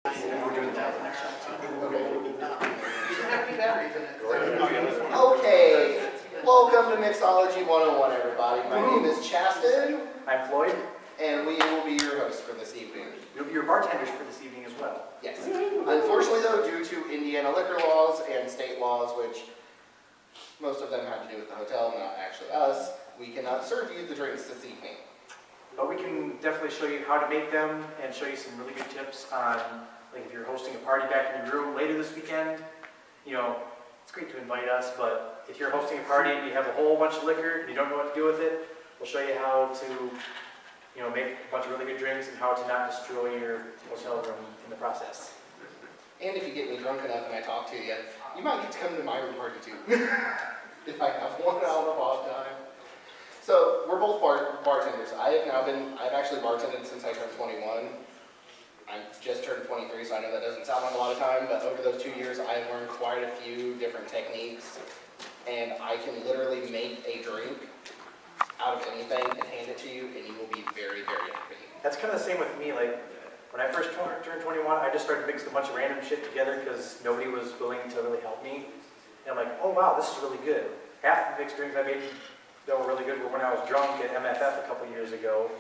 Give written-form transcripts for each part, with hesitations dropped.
We're doing that next time. Okay, welcome to Mixology 101, everybody. My name is Chaston. I'm Floyd. And we will be your hosts for this evening. You'll be your bartenders for this evening as well. Yes. Unfortunately, though, due to Indiana liquor laws and state laws, which most of them have to do with the hotel, not actually us, we cannot serve you the drinks this evening. But we can definitely show you how to make them and show you some really good tips on, like if you're hosting a party back in your room later this weekend, you know, it's great to invite us, but if you're hosting a party and you have a whole bunch of liquor and you don't know what to do with it, we'll show you how to, you know, make a bunch of really good drinks and how to not destroy your hotel room in the process. And if you get me drunk enough and I talk to you, you might get to come to my room party too. If I have one out of off time. So we're both bartenders. I've actually bartended since I turned 21. I've just turned 23, so I know that doesn't sound like a lot of time, but over those 2 years, I've learned quite a few different techniques, and I can literally make a drink out of anything and hand it to you, and you will be very, very happy. That's kind of the same with me. Like, when I first turned 21, I just started mixing a bunch of random shit together because nobody was willing to really help me. And I'm like, oh wow, this is really good. Half the mixed drinks I made that were really good were when I was drunk at MFF a couple years ago.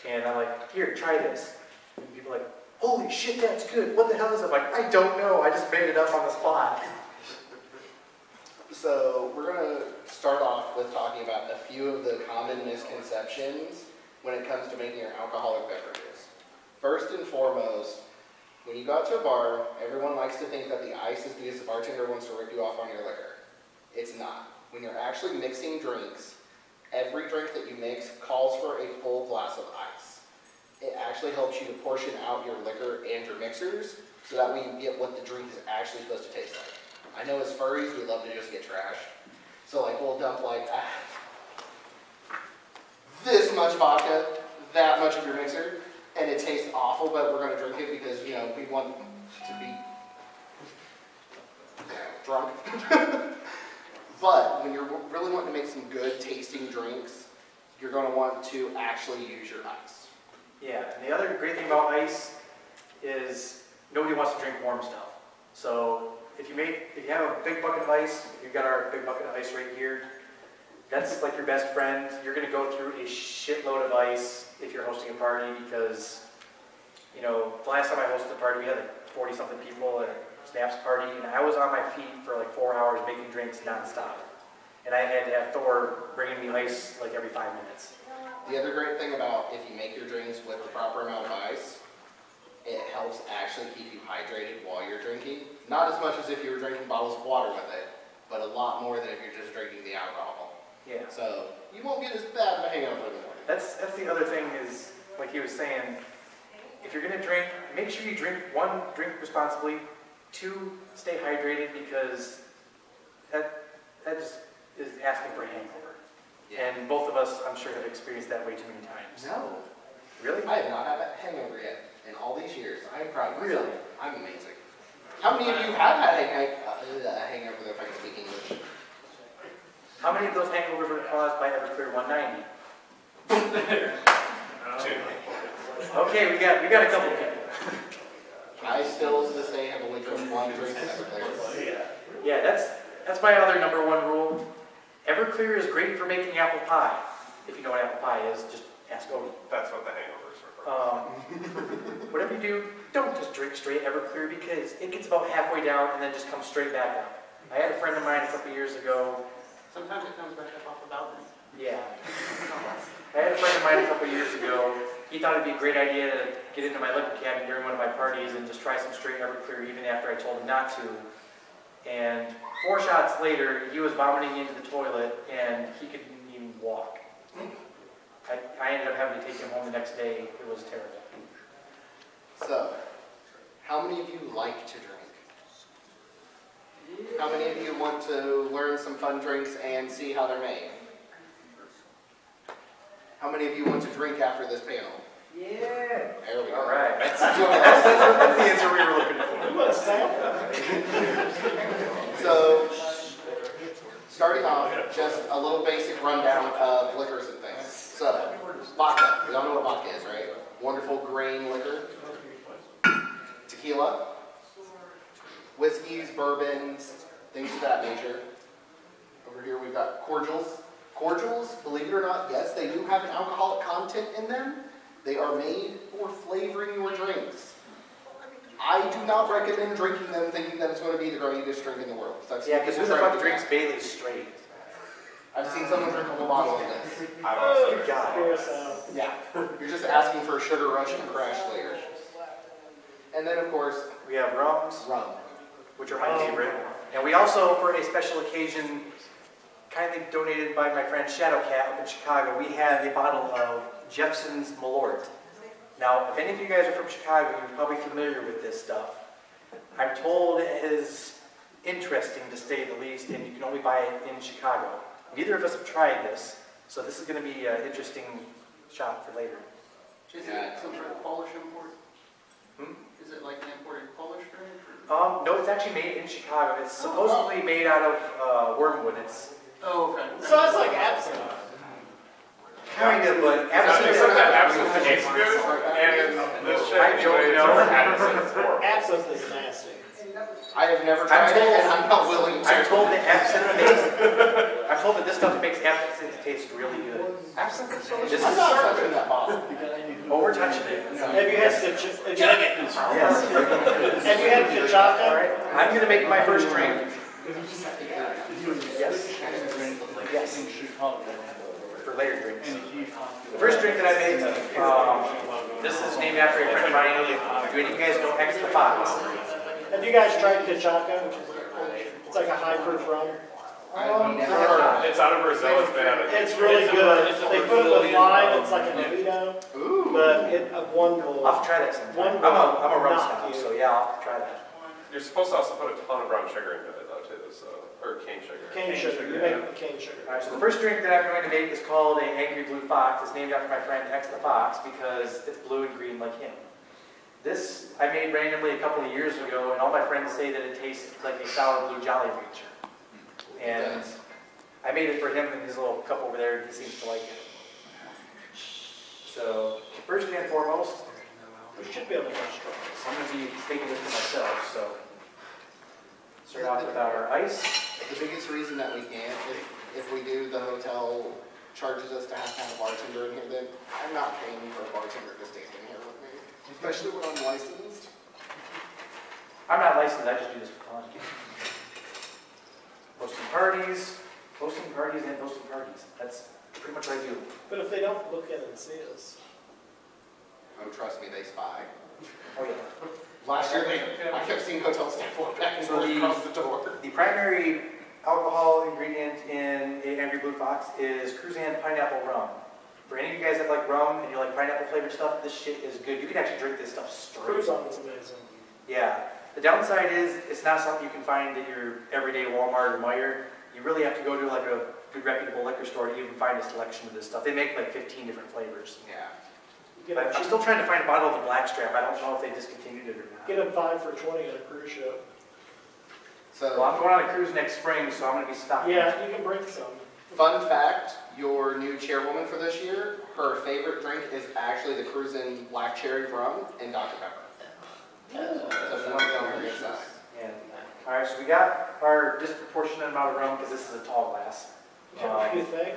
And I'm like, here, try this. And people are like, holy shit, that's good. What the hell is it? I'm like, I don't know. I just made it up on the spot. So we're going to start off with talking about a few of the common misconceptions when it comes to making your alcoholic beverages. First and foremost, when you go out to a bar, everyone likes to think that the ice is because the bartender wants to rip you off on your liquor. It's not. When you're actually mixing drinks, every drink that you mix calls for a full glass of ice. It actually helps you to portion out your liquor and your mixers, so that way you get what the drink is actually supposed to taste like. I know as furries, we love to just get trashed. So like we'll dump like this much vodka, that much of your mixer, and it tastes awful, but we're going to drink it because, you know, we want to be drunk. But when you're really wanting to make some good tasting drinks, you're going to want to actually use your ice. Yeah, and the other great thing about ice is nobody wants to drink warm stuff. So if you have a big bucket of ice, you've got our big bucket of ice right here, that's like your best friend. You're going to go through a shitload of ice if you're hosting a party because, you know, the last time I hosted a party, we had like 40-something people at a Snaps party, and I was on my feet for like 4 hours making drinks nonstop. And I had to have Thor bringing me ice like every 5 minutes. The other great thing about if you make your drinks with the proper amount of ice, it helps actually keep you hydrated while you're drinking. Not as much as if you were drinking bottles of water with it, but a lot more than if you're just drinking the alcohol. Yeah. So you won't get as bad of a hangover in the morning. That's the other thing is, like he was saying, if you're going to drink, make sure you drink, 1, drink responsibly, 2, stay hydrated because that just is asking for a hangover. Yeah. And both of us, I'm sure, have experienced that way too many times. No. Really? I have not had a hangover yet in all these years. I am proud of myself. Really? I'm amazing. How many of you have had a hangover, if I can speak English? How many of those hangovers were caused by Everclear 190? 2. Okay, we got a couple people. I still, to this day, have only drunk 1 drink of Everclear. Yeah, that's my other number 1 rule. Everclear is great for making apple pie. If you know what apple pie is, just ask Odie. That's what the hangovers are. Whatever you do, don't just drink straight Everclear because it gets about halfway down and then just comes straight back up. I had a friend of mine a couple years ago. Sometimes it comes back up off the balcony. Yeah. I had a friend of mine a couple years ago. He thought it'd be a great idea to get into my liquor cabinet during one of my parties and just try some straight Everclear even after I told him not to. And 4 shots later, he was vomiting into the toilet and he couldn't even walk. I ended up having to take him home the next day. It was terrible. So, how many of you like to drink? How many of you want to learn some fun drinks and see how they're made? How many of you want to drink after this panel? Yeah. There we go. All right. That's the answer we were looking for. So, starting off, just a little basic rundown of liquors and things. So, vodka. We all know what vodka is, right? Wonderful grain liquor. Tequila tequila, whiskeys, bourbons, things of that nature. Over here we've got cordials. Cordials, believe it or not, yes, they do have an alcoholic content in them. They are made for flavoring your drinks. I do not recommend drinking them thinking that it's going to be the greatest drink in the world. Yeah, because who the fuck drinks Bailey's straight? I've seen someone drink a whole bottle of this. I've also Good God. Yeah, you're just asking for a sugar rush and crash later. And then, of course, We have rums, rum. which are my favorite. And we also, for a special occasion, kindly donated by my friend Shadowcat up in Chicago, we have a bottle of Jepson's Malort. Now, if any of you guys are from Chicago, you're probably familiar with this stuff. I'm told it is interesting to say the least, and you can only buy it in Chicago. Neither of us have tried this, so this is going to be an interesting shot for later. Is it some sort of Polish import? Hmm? Is it like an imported Polish drink? No, it's actually made in Chicago. It's supposedly made out of wormwood. It's Oh, okay. So it's like absinthe. kind of, but absinthe. Except that absinthe tastes good, and this shit I don't anyway, know. absinthe is horrible. Absinthe is nasty. I have never tried it, and I'm not willing to. I'm told that absinthe makes. I'm told that this stuff makes absinthe taste really good. Absinthe is so This I'm is, not touching that bottle. oh, we're touching it. Have you had Yes. Have you had All Kachaka? right. I'm going to make my first drink. Yes. Yes. For later drinks. The first drink that I made, this is named after a friend of mine. Do any of you guys know X the Fox? Have you guys tried Kachaka? It's like a high proof rum. It's out of Brazil, it's been out of... It's really good. They put it with lime. It's like a mojito, Ooh. but it one will. I'll have to try that sometime. I'm a rum snob, so yeah, I'll have to try that. You're supposed to also put a ton of brown sugar into it, though, too, so... Or cane sugar. Cane sugar. You make it with cane sugar. All right, so the first drink that I'm going to make is called a Angry Blue Fox. It's named after my friend X the Fox because it's blue and green like him. This I made randomly a couple of years ago, and all my friends say that it tastes like a sour blue Jolly Rancher. And I made it for him and his little cup over there, and he seems to like it. So, first and foremost, We should be able to restaurant. I'm going to be taking this to myself, so start off with our ice. The biggest reason that we can't, if we do, the hotel charges us to have a bartender in here, then I'm not paying for a bartender to stand in here with me, especially when I'm licensed. I'm not licensed, I just do this for fun. Hosting parties, and hosting parties. That's pretty much what I do. But if they don't look in and see us, Oh, trust me, they spy. Oh yeah. Last year, I kept seeing hotel staff walk back and So forth across the door. The primary alcohol ingredient in a Angry Blue Fox is Cruzan pineapple rum. For any of you guys that like rum and you like pineapple flavored stuff, this shit is good. You can actually drink this stuff straight. Cruzan is amazing. Yeah. The downside is it's not something you can find at your everyday Walmart or Meijer. You really have to go to like a good reputable liquor store to even find a selection of this stuff. They make like 15 different flavors. Yeah. But I'm still trying to find a bottle of the Blackstrap. I don't know if they discontinued it or not. Get them 5 for $20 at a cruise ship. So, Well, I'm going on a cruise next spring, so I'm going to be stocking. Yeah, you can bring some. fun fact, your new chairwoman for this year, her favorite drink is actually the Cruisin' Black Cherry Rum and Dr. Pepper. So if you want to go on your good side. Yeah. All right, so we got our disproportionate amount of rum because this is a tall glass. You think?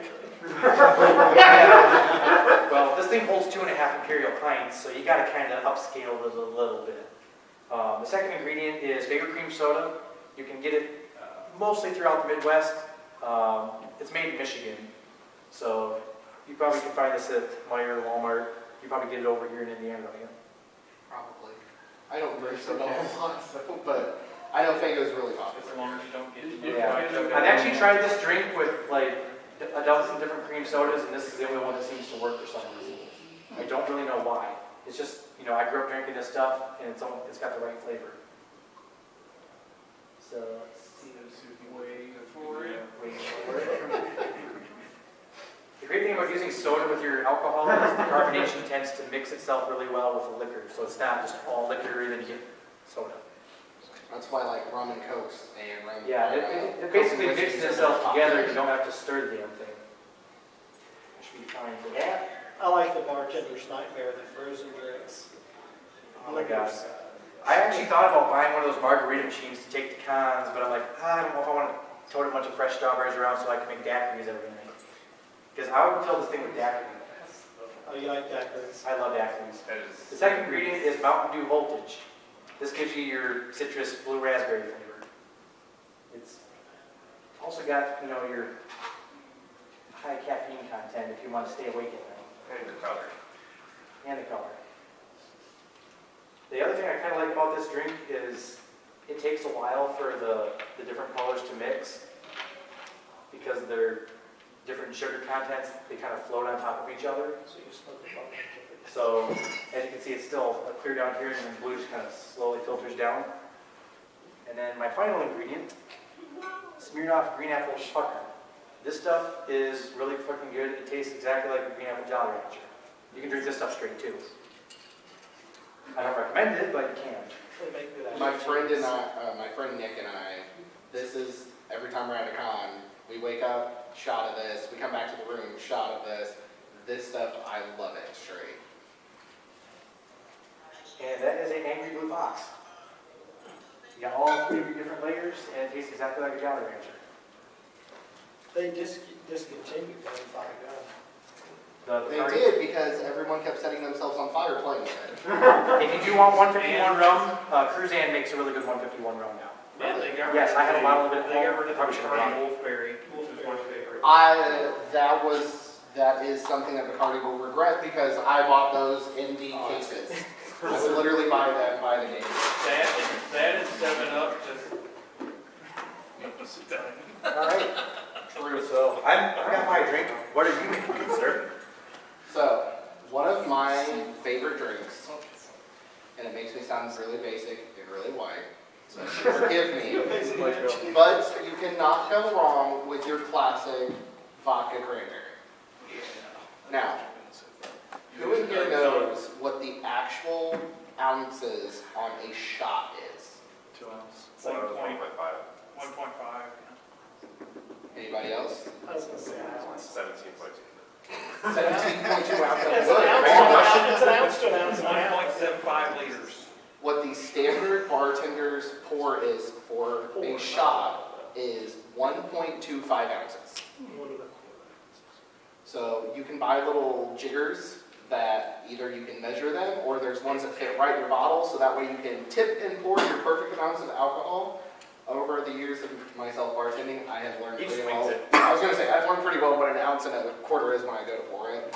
Well, this thing holds 2.5 imperial pints, so you got to kind of upscale it a little bit. The second ingredient is Vega cream soda. You can get it mostly throughout the Midwest. It's made in Michigan, so you probably can find this at Meijer, Walmart. You probably get it over here in Indiana, don't you? Probably. I don't drink soda a whole lot, so, but I know Fago's really popular. As long as you don't get Yeah. I've actually tried this drink with like a dozen different cream sodas, and this is the only one that seems to work for some reason. I don't really know why. It's just, I grew up drinking this stuff, and it's got the right flavor. So let's see. waiting for it. Waiting for it. The great thing about using soda with your alcohol is the carbonation tends to mix itself really well with the liquor, so it's not just all liquor and then you get soda. That's why like rum and cokes and rum. Yeah, it basically mixes itself together. You don't have to stir the damn thing. Should be fine for that. I like the bartender's nightmare, the frozen drinks. Oh my gosh. I actually thought about buying one of those margarita machines to take to cons, but I'm like, I don't know if I want to tote a bunch of fresh strawberries around so I can make daiquiris every night. Because I would fill this thing with daiquiri. Oh, you like daiquiris? I love daiquiris. That is. The second ingredient is Mountain Dew Voltage. This gives you your citrus blue raspberry flavor. It's also got, you know, your high caffeine content if you want to stay awake at night. And the color. And the color. The other thing I kind of like about this drink is it takes a while for the different colors to mix because they're different sugar contents. They kind of float on top of each other. So you smoke the bottom. So as you can see, it's still clear down here, and then blue just kind of slowly filters down. And then my final ingredient, Smirnoff Green Apple Pucker. This stuff is really fucking good. It tastes exactly like a Green Apple Jolly Rancher. You can drink this stuff straight too. I don't recommend it, but you can. They make good My friend and I, my friend Nick and I, this is every time we're at a con, we wake up, shot of this, we come back to the room, shot of this. This stuff, I love it straight. And that is a Angry Blue Fox. You got all three of your different layers, and it tastes exactly like a Jolly Rancher. They discontinued that in Fire Gun. They did because everyone kept setting themselves on fire playing with it. If you do want 151 rum, Cruzan makes a really good 151 rum now. Yeah, they got Yes, I had a bottle of it at They got home. rid of Probably the should have brought Bacardi it. Wolfberry. Wolf is my favorite. That is something that Bacardi will regret because I bought those in the cases. I would literally buy them by the case. That is 7-Up just... All right. True. So I got my drink. What are you making, sir? So, one of my favorite drinks, and it makes me sound really basic and really white, so forgive me, but you cannot go wrong with your classic vodka cranberry. Now, who in here knows what the actual ounces on a shot is? 2 ounce. It's like 1.5. 1.5. Anybody else? I was going to say ounce. 17.2. 17.2 ounces. It's an ounce to an ounce. 1.75 liters. What the standard bartender's pour is for a shot is 1.25 ounces. So you can buy little jiggers that either you can measure them or there's ones that fit right in your bottle so that way you can tip and pour your perfect amounts of alcohol. Over the years of myself bartending, I have learned He pretty swings well. it. I was going to say, I've learned pretty well what an ounce and a quarter is when I go to pour it.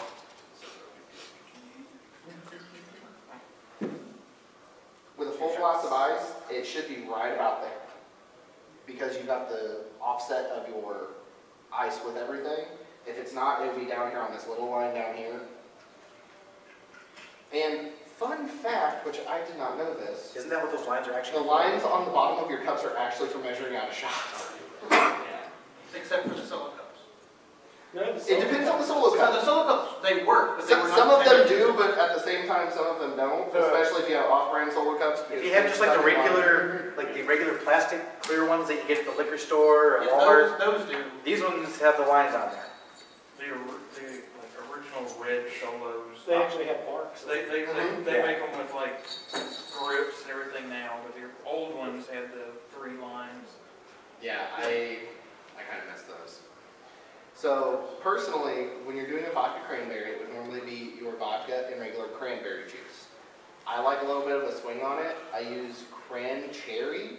With a full glass of ice, it should be right about there. Because you got the offset of your ice with everything. If it's not, it would be down here on this little line down here. And fun fact, which I did not know this, Isn't that what those lines are the actually? lines on the bottom of your cups are actually for measuring out a shot. Except for the solo cups. No, It depends on the solo So cup. the solo cups, they work, but they were not. Some of them intended do, to. but at the same time, some of them don't. Especially if you have off-brand solo cups. If you have just like the regular plastic clear ones that you get at the liquor store or Yeah, Walmart, those do. these ones have the lines on there. The like original red solos. They actually have barks. They Yeah. make them with like grips and everything now, but the old ones had the 3 lines. Yeah, I kind of miss those. So, personally, when you're doing a vodka cranberry, it would normally be your vodka and regular cranberry juice. I like a little bit of a swing on it. I use cran cherry,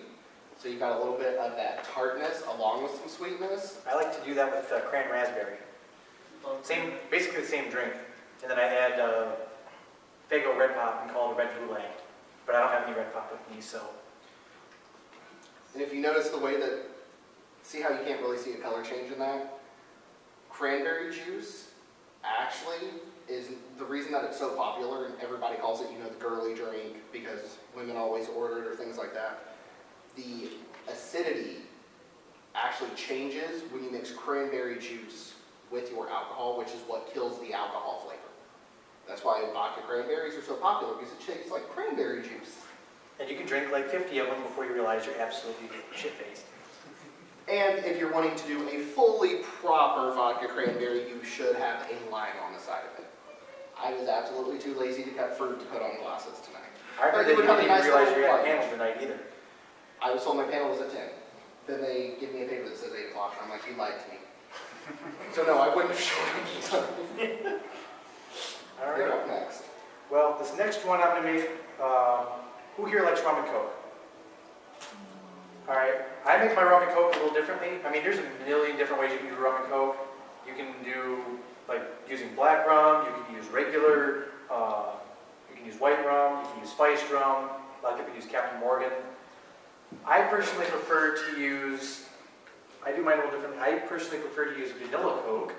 so you got a little bit of that tartness along with some sweetness. I like to do that with cran raspberry. Basically the same drink. And then I add Faygo Red Pop and call it Red Boulay. But I don't have any Red Pop with me, so. And if you notice the way that, see how you can't really see a color change in that? Cranberry juice actually is the reason that it's so popular and everybody calls it, the girly drink because women always order it or things like that. The acidity actually changes when you mix cranberry juice with your alcohol, which is what kills the alcohol flavor. That's why vodka cranberries are so popular because it tastes like cranberry juice. And you can drink like 50 of them before you realize you're absolutely shit-faced. And if you're wanting to do a fully proper vodka cranberry, you should have a lime on the side of it. I was absolutely too lazy to cut fruit to put on glasses tonight. I heard But that you you would have a didn't nice realize little you had flight. panels tonight either. I was told my panel was at 10. Then they give me a paper that says 8 o'clock, and I'm like, you lied to me. So no, I wouldn't have shown up. All You're right. up next. Well, this next one I'm gonna make, who here likes rum and coke? All right, I make my rum and coke a little differently. I mean, there's a million different ways you can do rum and coke. You can do, like, using black rum, you can use regular, you can use white rum, you can use spiced rum, a lot of people use Captain Morgan. I personally prefer to use, I do mine a little differently. I personally prefer to use vanilla coke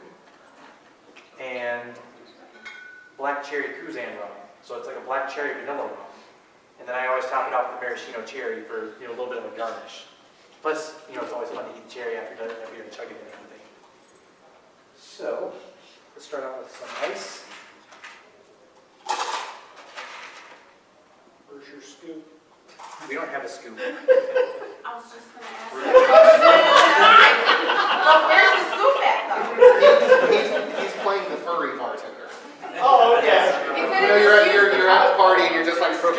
and black cherry Cruzan rum. So it's like a black cherry vanilla rum. And then I always top it off with maraschino cherry for, you know, a little bit of a garnish. Plus, you know, it's always fun to eat cherry after you're chugging and everything. So, let's start out with some ice. Where's your scoop? We don't have a scoop. I was just gonna ask. Well, where's the scoop at though? He's playing the furry bartender. Oh, okay. You know, you're at the party and you're just like, scoop.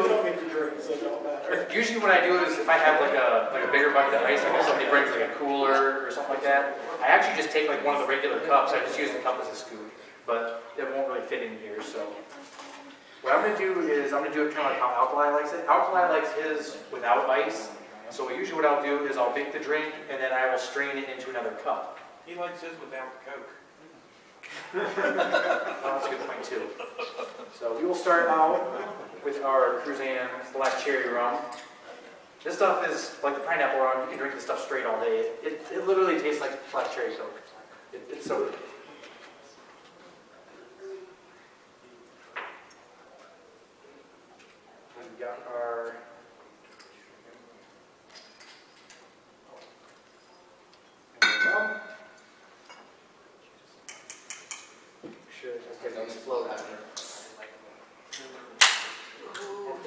We don't get to drink, so it don't matter. Usually what I do is if I have like a bigger bucket of ice, like if somebody brings like a cooler or something like that, I actually just take like one of the regular cups. I just use the cup as a scoop, but it won't really fit in here. So what I'm going to do is I'm going to do it kind of like how Alkali likes it. Alkali likes his without ice. So usually what I'll do is I'll make the drink and then I will strain it into another cup. He likes his without Coke. Oh, that's a good point too. So we will start out with our Cruzan black cherry rum. This stuff is like the pineapple rum. You can drink this stuff straight all day. It literally tastes like black cherry Coke. It's so good. We've got our rum. Make sure it just gets nice flow out there.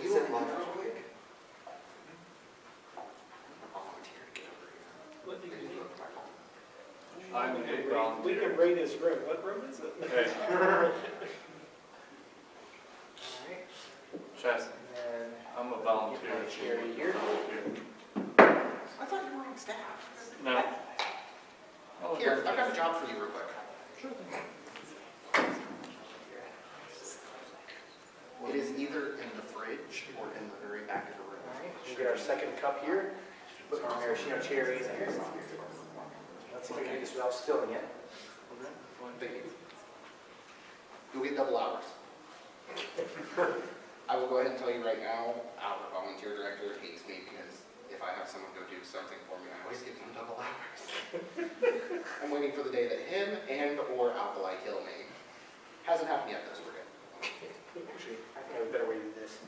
You don't mind real quick? I'm a volunteer. We can rate his room. What room is it? Okay. Alright. Chess. And I'm a then volunteer. get my cherry here. I thought you were on staff. No. Here, I've got a job for you real quick. It is either in the fridge or in the very back of the room. Alright, we'll get our second cup here. Put our maraschino cherries in here. Let's see if we can do this without spilling it. You'll get double hours. I will go ahead and tell you right now, our volunteer director hates me because if I have someone go do something for me, I always give them double hours. I'm waiting for the day that him and or Alkali kill me. Hasn't happened yet, though, so we're good. Actually, I think I have a better way to do this.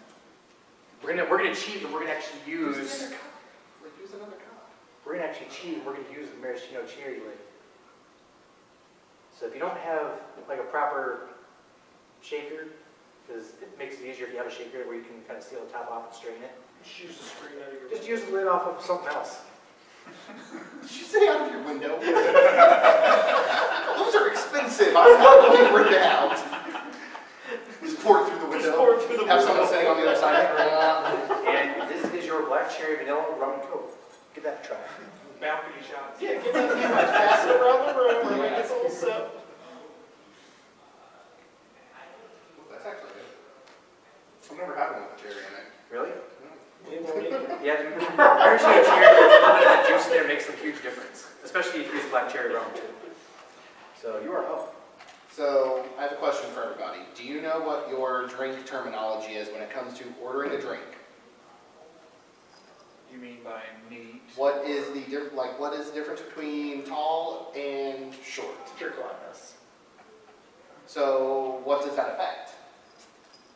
We're gonna cheat and we're gonna actually use Use another cup. we're gonna actually cheat and we're gonna use the maraschino cherry lid. So if you don't have like a proper shaker, because it makes it easier if you have a shaker where you can kind of seal the top off and strain it. Just use the screen out of your. Just use the lid off of something else. Did you say out of your window? Those are expensive. I'm not going to rip it out. Just pour it through the window. Just pour it through the Have window. someone sitting on the other side. And this is your black cherry vanilla rum and coke. Give that a try. Balcony shots. Yeah, get that. Pass it around the room. Everybody gets a little sip. That's actually good. I've never had one with a cherry in it. Really? We won't either. Yeah, maraschino cherry, there's a little bit of the juice there makes a huge difference. Especially if you use black cherry rum too. So you are up. So, I have a question for everybody. Do you know what your drink terminology is when it comes to ordering a drink? You mean by neat? What is the what is the difference between tall and short? Your glass. So, what does that affect?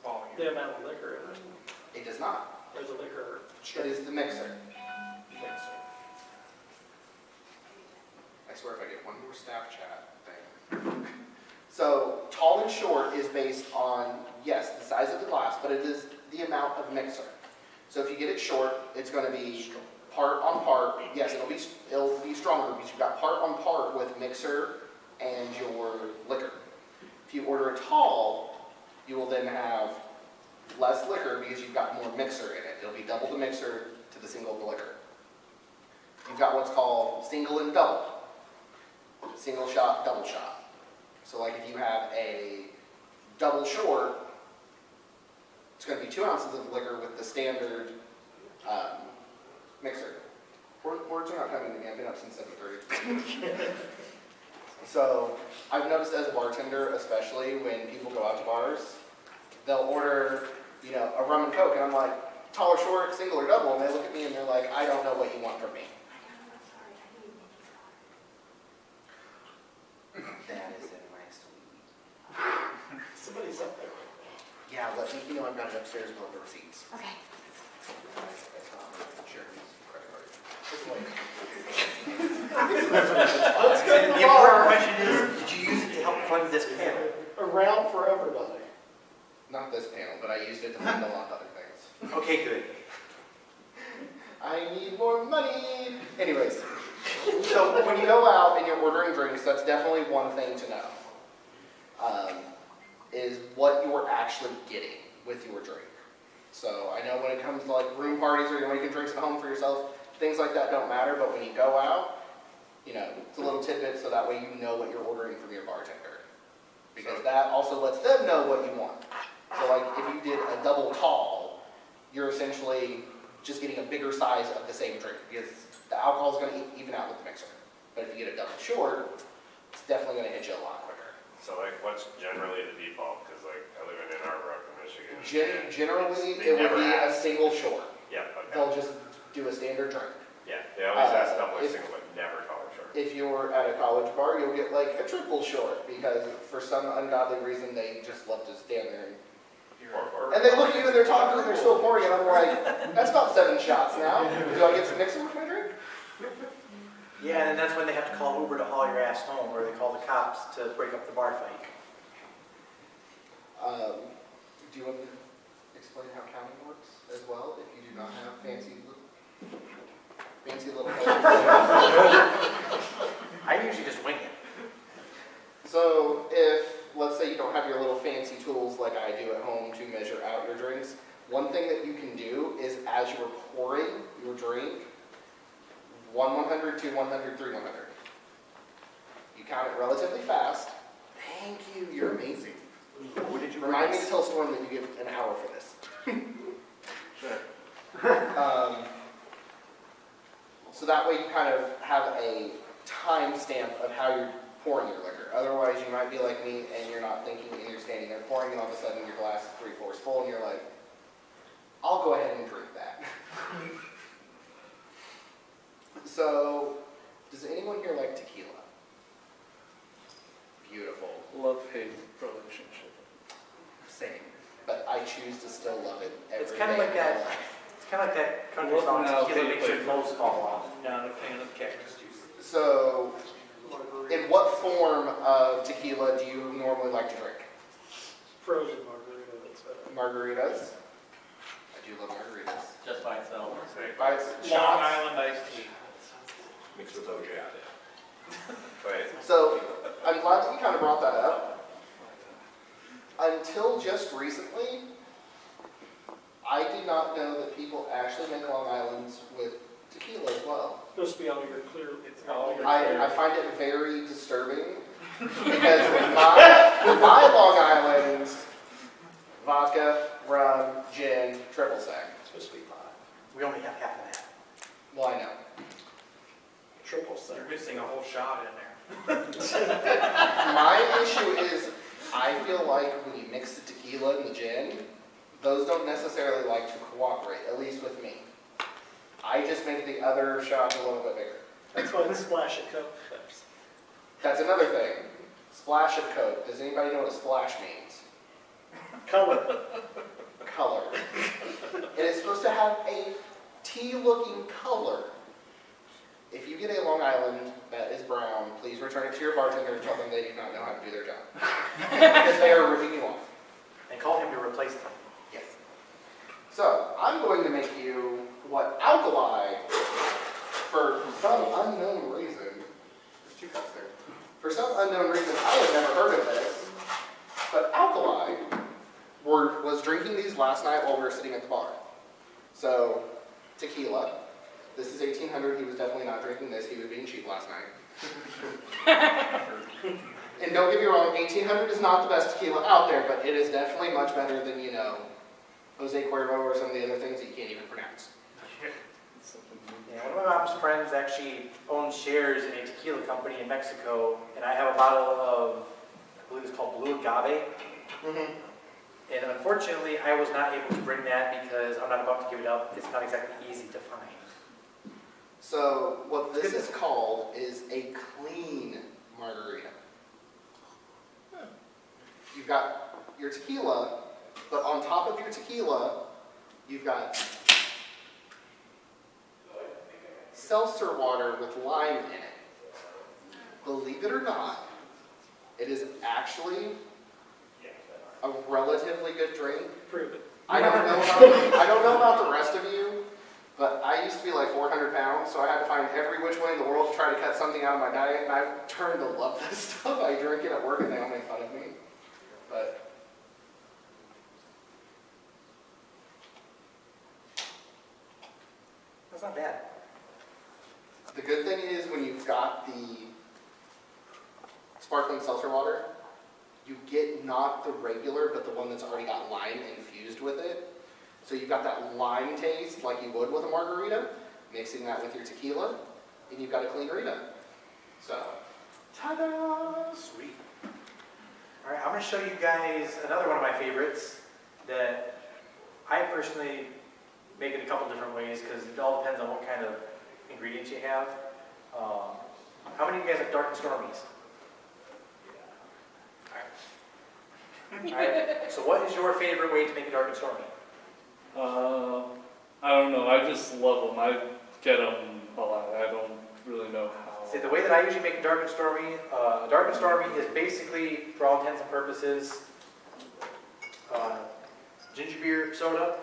Volume. The amount of liquor in it. It does not. There's a liquor. It is the mixer. I swear if I get one more staff chat thing. So, tall and short is based on, yes, the size of the glass, but it is the amount of mixer. So if you get it short, it's going to be part on part. Yes, it'll be stronger because you've got part on part with mixer and your liquor. If you order a tall, you will then have less liquor because you've got more mixer in it. It'll be double the mixer to the single of the liquor. You've got what's called single and double. Single shot, double shot. So like if you have a double short, it's going to be 2 ounces of liquor with the standard mixer. Words are not coming to me. I've been up since 7:30. So I've noticed as a bartender, especially when people go out to bars, they'll order, you know, a rum and coke, and I'm like, tall or short, single or double, and they look at me and they're like, I don't know what you want from me. That is in my suite. Somebody's up there. Yeah, let me, you know, I've got it upstairs with all the receipts. Okay. Sure. Let's go to the The important bar. question is, did you use it to help fund this panel? Around for everybody. Not this panel, but I used it to fund a lot of other things. Okay, good. I need more money. Anyways, so when you go out and you're ordering drinks, that's definitely one thing to know. Is what you're actually getting with your drink. So I know when it comes to like room parties or you're making drinks at home for yourself, things like that don't matter, but when you go out, you know, it's a little tidbit so that way you know what you're ordering from your bartender. Because that also lets them know what you want. So like if you did a double tall, you're essentially just getting a bigger size of the same drink because the alcohol is going to even out with the mixer. But if you get a double short, it's definitely going to hit you a lot quicker. So like, what's generally the default? Because like, I live in Ann Arbor up in Michigan. Generally, They it would never be a ask. single short. Yeah, okay. They'll just do a standard drink. Yeah, they always ask double or if- single, but never tall or short. If you're at a college bar, you'll get like a triple short because for some ungodly reason they just love to stand there and they look at you and they're talking and they're still pouring and I'm like, that's about 7 shots now. Do I get some mixer with my drink? Yeah, and that's when they have to call Uber to haul your ass home, or they call the cops to break up the bar fight. Do you want to explain how counting works as well if you do not have fancy little I usually just wing it. So if, let's say you don't have your little fancy tools like I do at home to measure out your drinks, one thing that you can do is as you're pouring your drink, 1 100, 2 100, 3 100. You count it relatively fast. Thank you, you're amazing. What did you Remind me to tell Storm that you give an hour for this. So that way you kind of have a time stamp of how you're pouring your liquor. Otherwise, you might be like me and you're not thinking and you're standing there pouring and all of a sudden your glass is 3/4 full and you're like, I'll go ahead and drink that. So, does anyone here like tequila? Beautiful. Love-hate relationship. Same. But I choose to still love it every It's kind of day like of my that. life. It's kind of like that country Well, song, now, tequila okay, makes your wait. clothes fall off. Not a fan of cactus juice. So, in what form of tequila do you normally like to drink? Frozen margarita, that's better. Margaritas? I do love margaritas. Just by itself. By its Long shots. Island iced tea. Mixed with OJ. Wait, So, I'm glad that you kind of brought that up. Until just recently, I did not know that people actually make Long Islands with tequila as well. Supposed to be all your clear. It's all your I find it very disturbing because my Long Island's vodka, rum, gin, triple sec. It's supposed to be 5. We only have half of that. Well, I know. Triple sec. You're missing a whole shot in there. My issue is I feel like when you mix the tequila and the gin, those don't necessarily like to cooperate, at least with me. I just make the other shots a little bit bigger. That's why the splash of Coke helps. That's another thing. Splash of Coke. Does anybody know what a splash means? Color. Color. It is supposed to have a tea-looking color. If you get a Long Island that is brown, please return it to your bartender and tell them they do not know how to do their job. Because they are ripping you off. And call him to replace them. Yes. So, I'm going to make you what alkali, for some unknown reason, there's 2 cups there. For some unknown reason, I have never heard of this, but alkali was drinking these last night while we were sitting at the bar. So, tequila. This is 1800. He was definitely not drinking this. He was being cheap last night. And don't get me wrong, 1800 is not the best tequila out there, but it is definitely much better than, you know, Jose Cuervo or some of the other things that you can't even pronounce. Yeah, one of my mom's friends actually owns shares in a tequila company in Mexico, and I have a bottle of, I believe it's called Blue Agave. Mm-hmm. And unfortunately, I was not able to bring that because I'm not about to give it up. It's not exactly easy to find. So, what this is called is a clean margarita. You've got your tequila, but on top of your tequila, you've got seltzer water with lime in it. Believe it or not, it is actually a relatively good drink. Prove it. I don't know about the rest of you, but I used to be like 400 pounds, so I had to find every which way in the world to try to cut something out of my diet, and I've turned to love this stuff. I drink it at work, and they all make fun of me. But That's not bad. the good thing is when you've got the sparkling seltzer water, you get not the regular, but the one that's already got lime infused with it. So you've got that lime taste like you would with a margarita, mixing that with your tequila, and you've got a clean margarita. So, ta-da! Sweet. All right, I'm going to show you guys another one of my favorites that I personally make it a couple different ways because it all depends on what kind of ingredients you have. How many of you guys have dark and stormies? All right. So what is your favorite way to make a dark and stormy? I don't know. I just love them. I get them a lot. I don't really know how. See, the way that I usually make a dark and stormy is basically, for all intents and purposes, ginger beer soda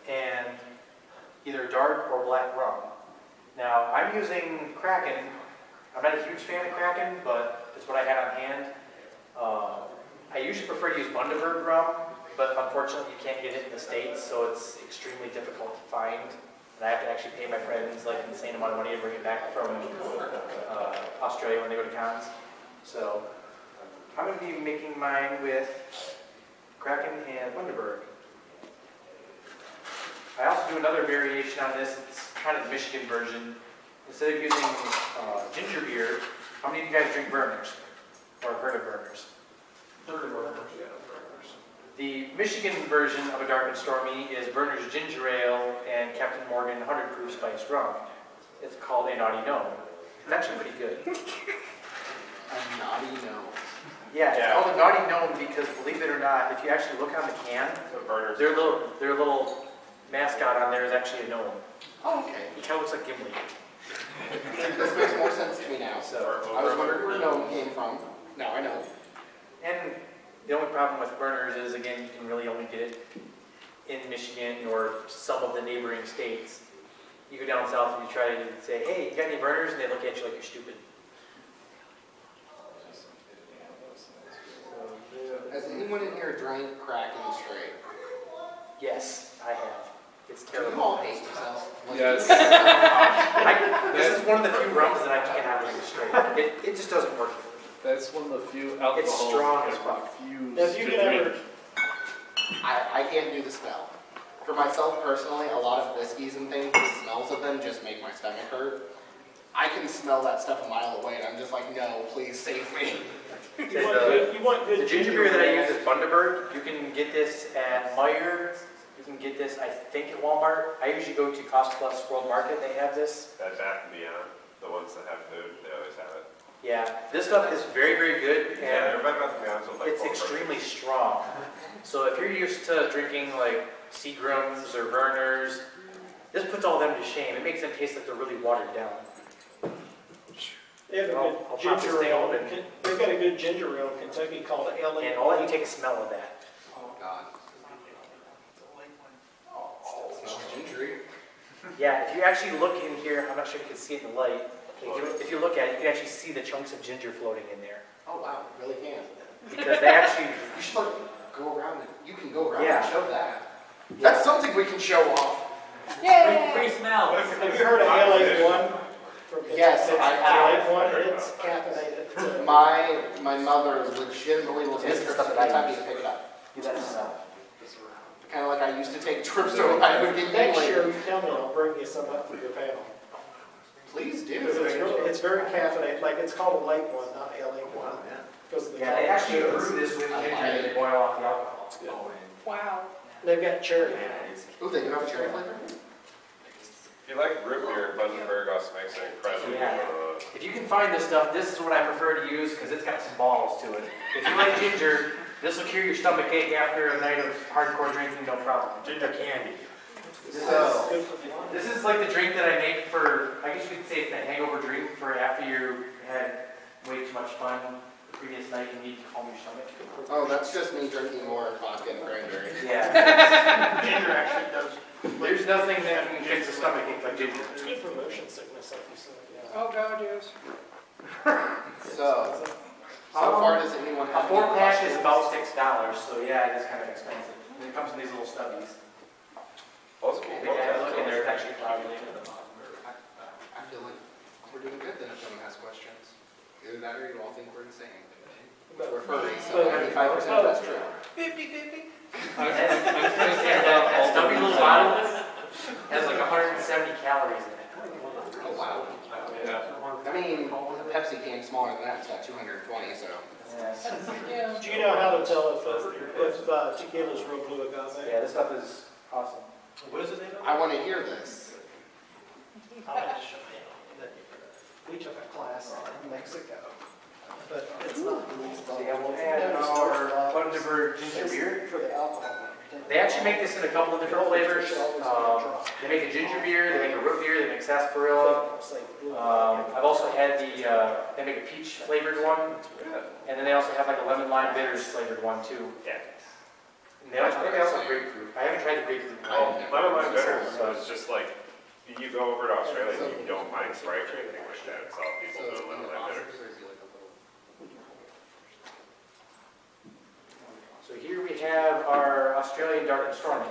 and either dark or black rum. Now, I'm using Kraken. I'm not a huge fan of Kraken, but it's what I had on hand. I usually prefer to use Bundaberg rum, but unfortunately you can't get it in the States, so it's extremely difficult to find. And I have to actually pay my friends like an insane amount of money to bring it back from Australia when they go to cons. So I'm going to be making mine with Kraken and Bundaberg. I also do another variation on this. It's kind of the Michigan version. Instead of using ginger beer, how many of you guys drink Burners or heard of Burners? The Michigan version of a dark and stormy is Burners Ginger Ale and Captain Morgan 100 Proof Spiced Rum. It's called a Naughty Gnome. It's actually pretty good. A naughty gnome. Yeah, it's called a Naughty Gnome because, believe it or not, if you actually look on the can, their little mascot on there is actually a gnome. Oh, okay. He kind of looks like Gimli. This makes more sense to me now. I was wondering where gnome came from. Now I know. And the only problem with Burners is, again, you can really only get it in Michigan or some of the neighboring states. You go down south and you try to say, hey, you got any Burners? And they look at you like you're stupid. Has anyone in here drank Kraken straight? Yes, I have. It's Do you terrible. all hate yourselves? Yes. This is one of the few rums that I cannot drink straight. It just doesn't work. That's one of the few alcohols It's strong as I fuck. refuse If you to can ever, drink. I can't do the smell. For myself personally, a lot of whiskeys and things, the smells of them just make my stomach hurt. I can smell that stuff a mile away and I'm just like, no, please save me. you want good The ginger beer that I ale. use is Bundaberg. You can get this at Meijer. You can get this, I think, at Walmart. I usually go to Cost Plus World Market. They have this. That Bath and Beyond, the ones that have food, they always have it. Yeah, this stuff is very, very good, Yeah, and they're Bath and Beyond, so like it's extremely strong. So if you're used to drinking like Seagrams or Vernors, this puts all them to shame. It makes them taste like they're really watered down. They have a I'll good pop ginger this thing ale. open. They've got a good ginger ale in Kentucky called LA. And I'll let you take a smell of that. Oh God. It smells gingery. Yeah, if you actually look in here, I'm not sure if you can see it in the light. If you look at it, you can actually see the chunks of ginger floating in there. Oh wow, really can. Because they actually, go around and, you can go around Yeah. and show that. That's something we can show off. Yay! smell. Have you heard of LA1? Yes, I have. LA1, it's caffeinated. It's a- My mother legitimately will take This is her stuff to that I Kentucky use. to pick it up. That's Kind of like I used to take trips to Ohio to get you Next year, later. you tell me, I'll bring you some up for your panel. Please Because do. it's very caffeinated, like it's called a late one, not LA1. Because of the Yeah, they actually sugars. brew this with ginger and they boil off the alcohol. Wow. They've got cherry. Ooh, they do have a cherry flavor? If you like root beer, Bundaberg also makes an incredible. Yeah. If you can find this stuff, this is what I prefer to use because it's got some balls to it. If you like ginger, this will cure your stomach ache after a night of hardcore drinking, no problem. Ginger candy. So- Good for the lungs. This is like the drink that I make for, I guess you could say it's the hangover drink for after you had way too much fun the previous night and need to calm your stomach. Oh, that's just me drinking more vodka and cranberry. Yeah. Ginger actually does. There's nothing that can fix a stomach ache like ginger. It's good for motion sickness, like you said, yeah. Oh, God, yes. So far, does anyone A have 4-pack any is about $6, so yeah, it is kind of expensive. And it comes in these little stubbies. Well, it's cool. But yeah, look in there, it's actually coagulated. I feel like we're doing good then if no one has questions. Either that or you all think we're insane. We're furry, so 95% of that's true. 50-50. I'm trying to think about That all stubby the little bottle has like 170 calories in it. Oh, wow. Yeah. I mean, a Pepsi can smaller than that's got 220, so. Yes. Yeah. Do you know how to tell if tequila's real blue agave? Yeah, this stuff is awesome. What is it made of? I want to hear this. I'll have to show you. We took a class on it in Mexico, but it's not blue. So yeah, we'll add our Bundaberg ginger beer. For the alcohol. They actually make this in a couple of different flavors. They make a ginger beer, they make a root beer, they make sarsaparilla. I've also had they make a peach flavored one, and then they also have like a lemon lime bitters flavored one too. Yeah. And they also have grapefruit. I haven't tried the grapefruit. Oh, lemon lime bitter. So it's just like, you go over to Australia and you don't find Sprite or anything like that. It's all people do lemon lime bitter. So here we have our Australian dark and stormy.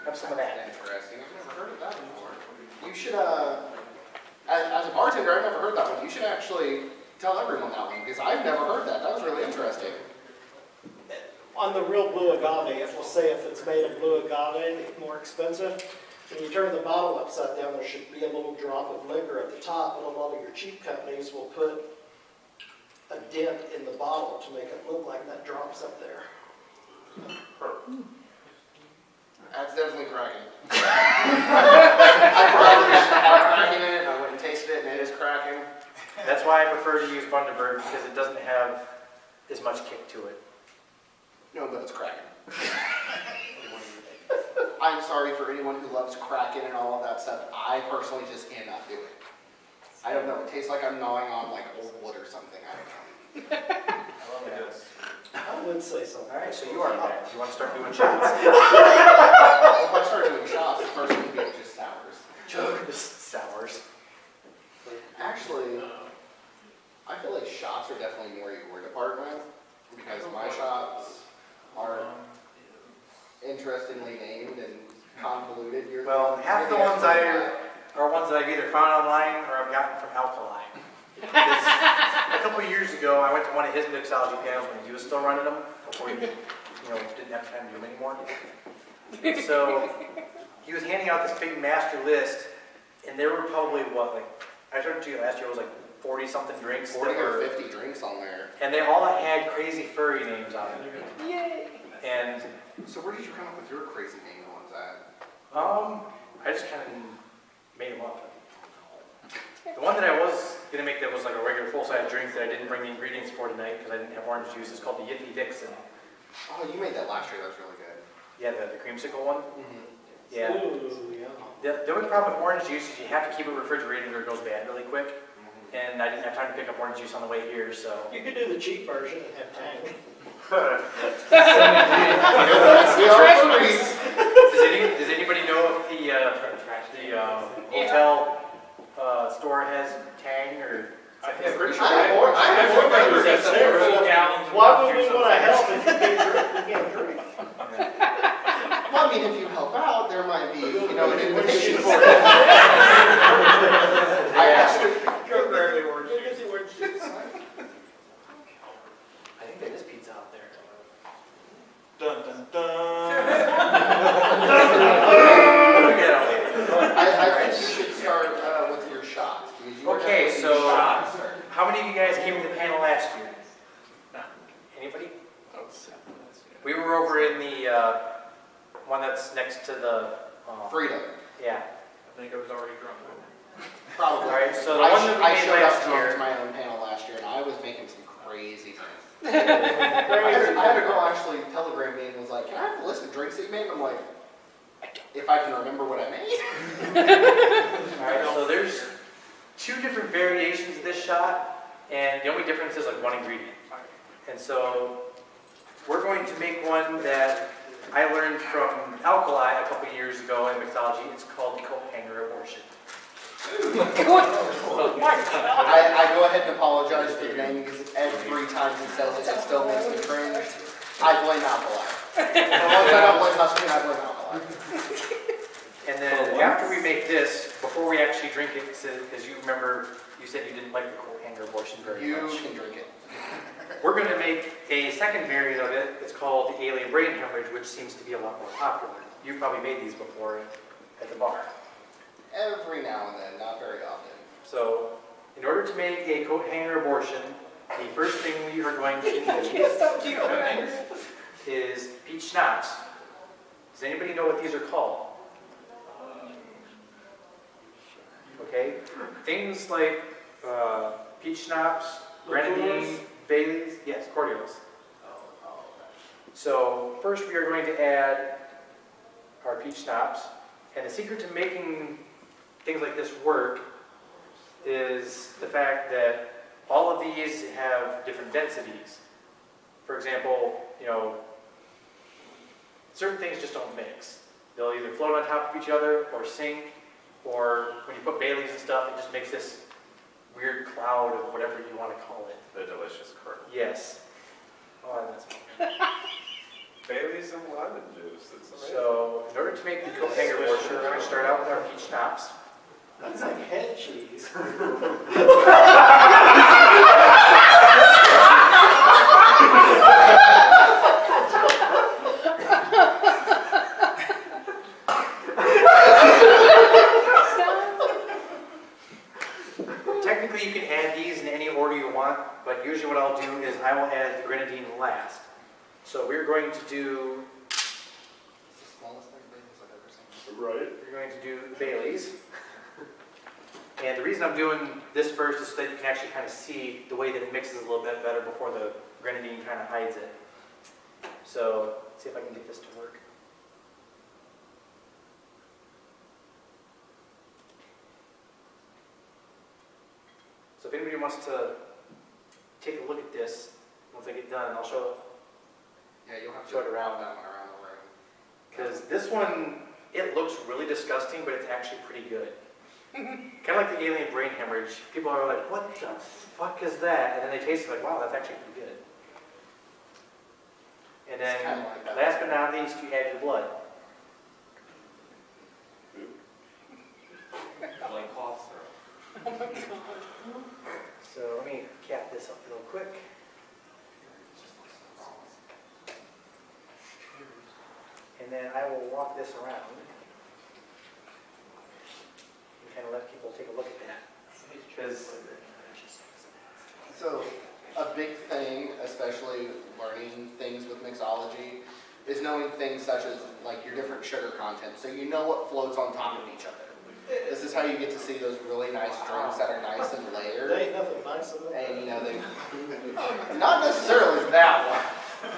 Have some of that. Interesting. I've never heard of that before. You should, as a bartender, I've never heard that one. You should actually tell everyone that one because I've never heard that. That was really interesting. On the real blue agave, it will say if it's made of blue agave, it's more expensive. When you turn the bottle upside down, there should be a little drop of liquor at the top, and a lot of your cheap companies will put a dent in the bottle to make it look like that drops up there. That's definitely cracking. I probably should have cracking in it. I went and tasted it, and it is cracking. That's why I prefer to use Bundaberg because it doesn't have as much kick to it. No, but it's cracking. I'm sorry for anyone who loves cracking and all of that stuff. I personally just cannot do it. I don't know. It tastes like I'm gnawing on like old wood or something. I don't know. I would say so. All right, so you are back. You want to start doing shots? Well, if I start doing shots, the first one would be just sours. Just sours. Actually, I feel like shots are definitely more your department because my shots are interestingly named and convoluted. Well, half the ones are ones that I've either found online or I've gotten from Alkali. A couple of years ago, I went to one of his mixology panels when he was still running them before he, didn't have time to do them anymore. And so he was handing out this big master list, and there were probably I showed it to you last year. It was like 40-something drinks. 40 or 50 drinks on there. And they all had crazy furry names on them. Yay! And So where did you come up with your crazy name ones at? I just kind of made them up. The one that I was going to make that was like a regular full-size drink that I didn't bring the ingredients for tonight because I didn't have orange juice is called the Yippee Dixon. Oh, you made that last year. That was really good. Yeah, the creamsicle one. Mm-hmm. Yeah. Ooh, yeah. The only problem with orange juice is you have to keep it refrigerated or it goes bad really quick. And I didn't have time to pick up orange juice on the way here, so. You could do the cheap version and have tang. Does anybody know if the hotel store has tang or? I'm pretty sure I have more members at mean, if you help out, there might be, you know, an invitation for it. I actually, Go grab the orange Give juice. us the orange juice. I think there is pizza out there. Dun, dun, dun. I think you should start with your shots. Because you were Okay, definitely so shots. how many of you guys came to the panel last year? Anybody? We were over in the one that's next to the Freedom. yeah. I think I was already drunk. Probably. All right, so the I one that we made showed up last drunk year. to my own panel last year, and I was making some crazy things. I Crazy. had a girl actually telegram me and was like, "Can I have the list of drinks that you made?" And I'm like, "If I can remember what I made." All right, so there's 2 different variations of this shot, and the only difference is like one ingredient. And so we're going to make one that I learned from Alkali a couple years ago in Mixology. It's called coat hanger abortion. I go ahead and apologize for the name because every time he says it, it still makes me cringe. I blame alkali. I don't blame husband, I blame alkali. And then after we make this, before we actually drink it, because you remember, you said you didn't like the coat hanger abortion very You much. can drink it. We're going to make a second variant of it. It's called the alien brain hemorrhage, which seems to be a lot more popular. You've probably made these before at the bar. Every now and then, not very often. So, in order to make a coat hanger abortion, the first thing we are going to do is peach schnapps. Does anybody know what these are called? Okay, things like peach schnapps, grenadine, Bailey's, yes, cordials. So first we are going to add our peach schnapps, and the secret to making things like this work is the fact that all of these have different densities. For example, you know, certain things just don't mix. They'll either float on top of each other or sink, or when you put Bailey's and stuff, it just makes this weird cloud of whatever you want to call it. The delicious curd. Yes. Oh, that's Bailey's and lemon juice. It's amazing. So, in order to make the coat hanger abortion, we're going to start out with our peach schnapps. That's like head cheese. Technically, you can add these in any order you want, but usually what I'll do is I will add the grenadine last. So we're going to do, It's the smallest thing Bailey's I've ever seen. Right. we're going to do Bailey's. And the reason I'm doing this first is so that you can actually kind of see the way that it mixes a little bit better before the grenadine kind of hides it. So, let's see if I can get this to work. So if anybody wants to take a look at this, once I get done, I'll show Yeah, you'll have to Show it around. that one around the room. because this one, it looks really disgusting, but it's actually pretty good. Kind of like the alien brain hemorrhage. People are like, what the fuck is that? And then they taste it like, wow, that's actually pretty good. And then, It's kinda like that. last but not least, you add your blood. Like cough syrup. So let me cap this up real quick. And then I will walk this around and kind of let people take a look at that. Because So, a big thing, especially learning things with mixology, is knowing things such as like your different sugar content, so you know what floats on top of each other. This is how you get to see those really nice drinks that are nice and There layered, ain't nothing nicer than that. and you know they, not necessarily that one,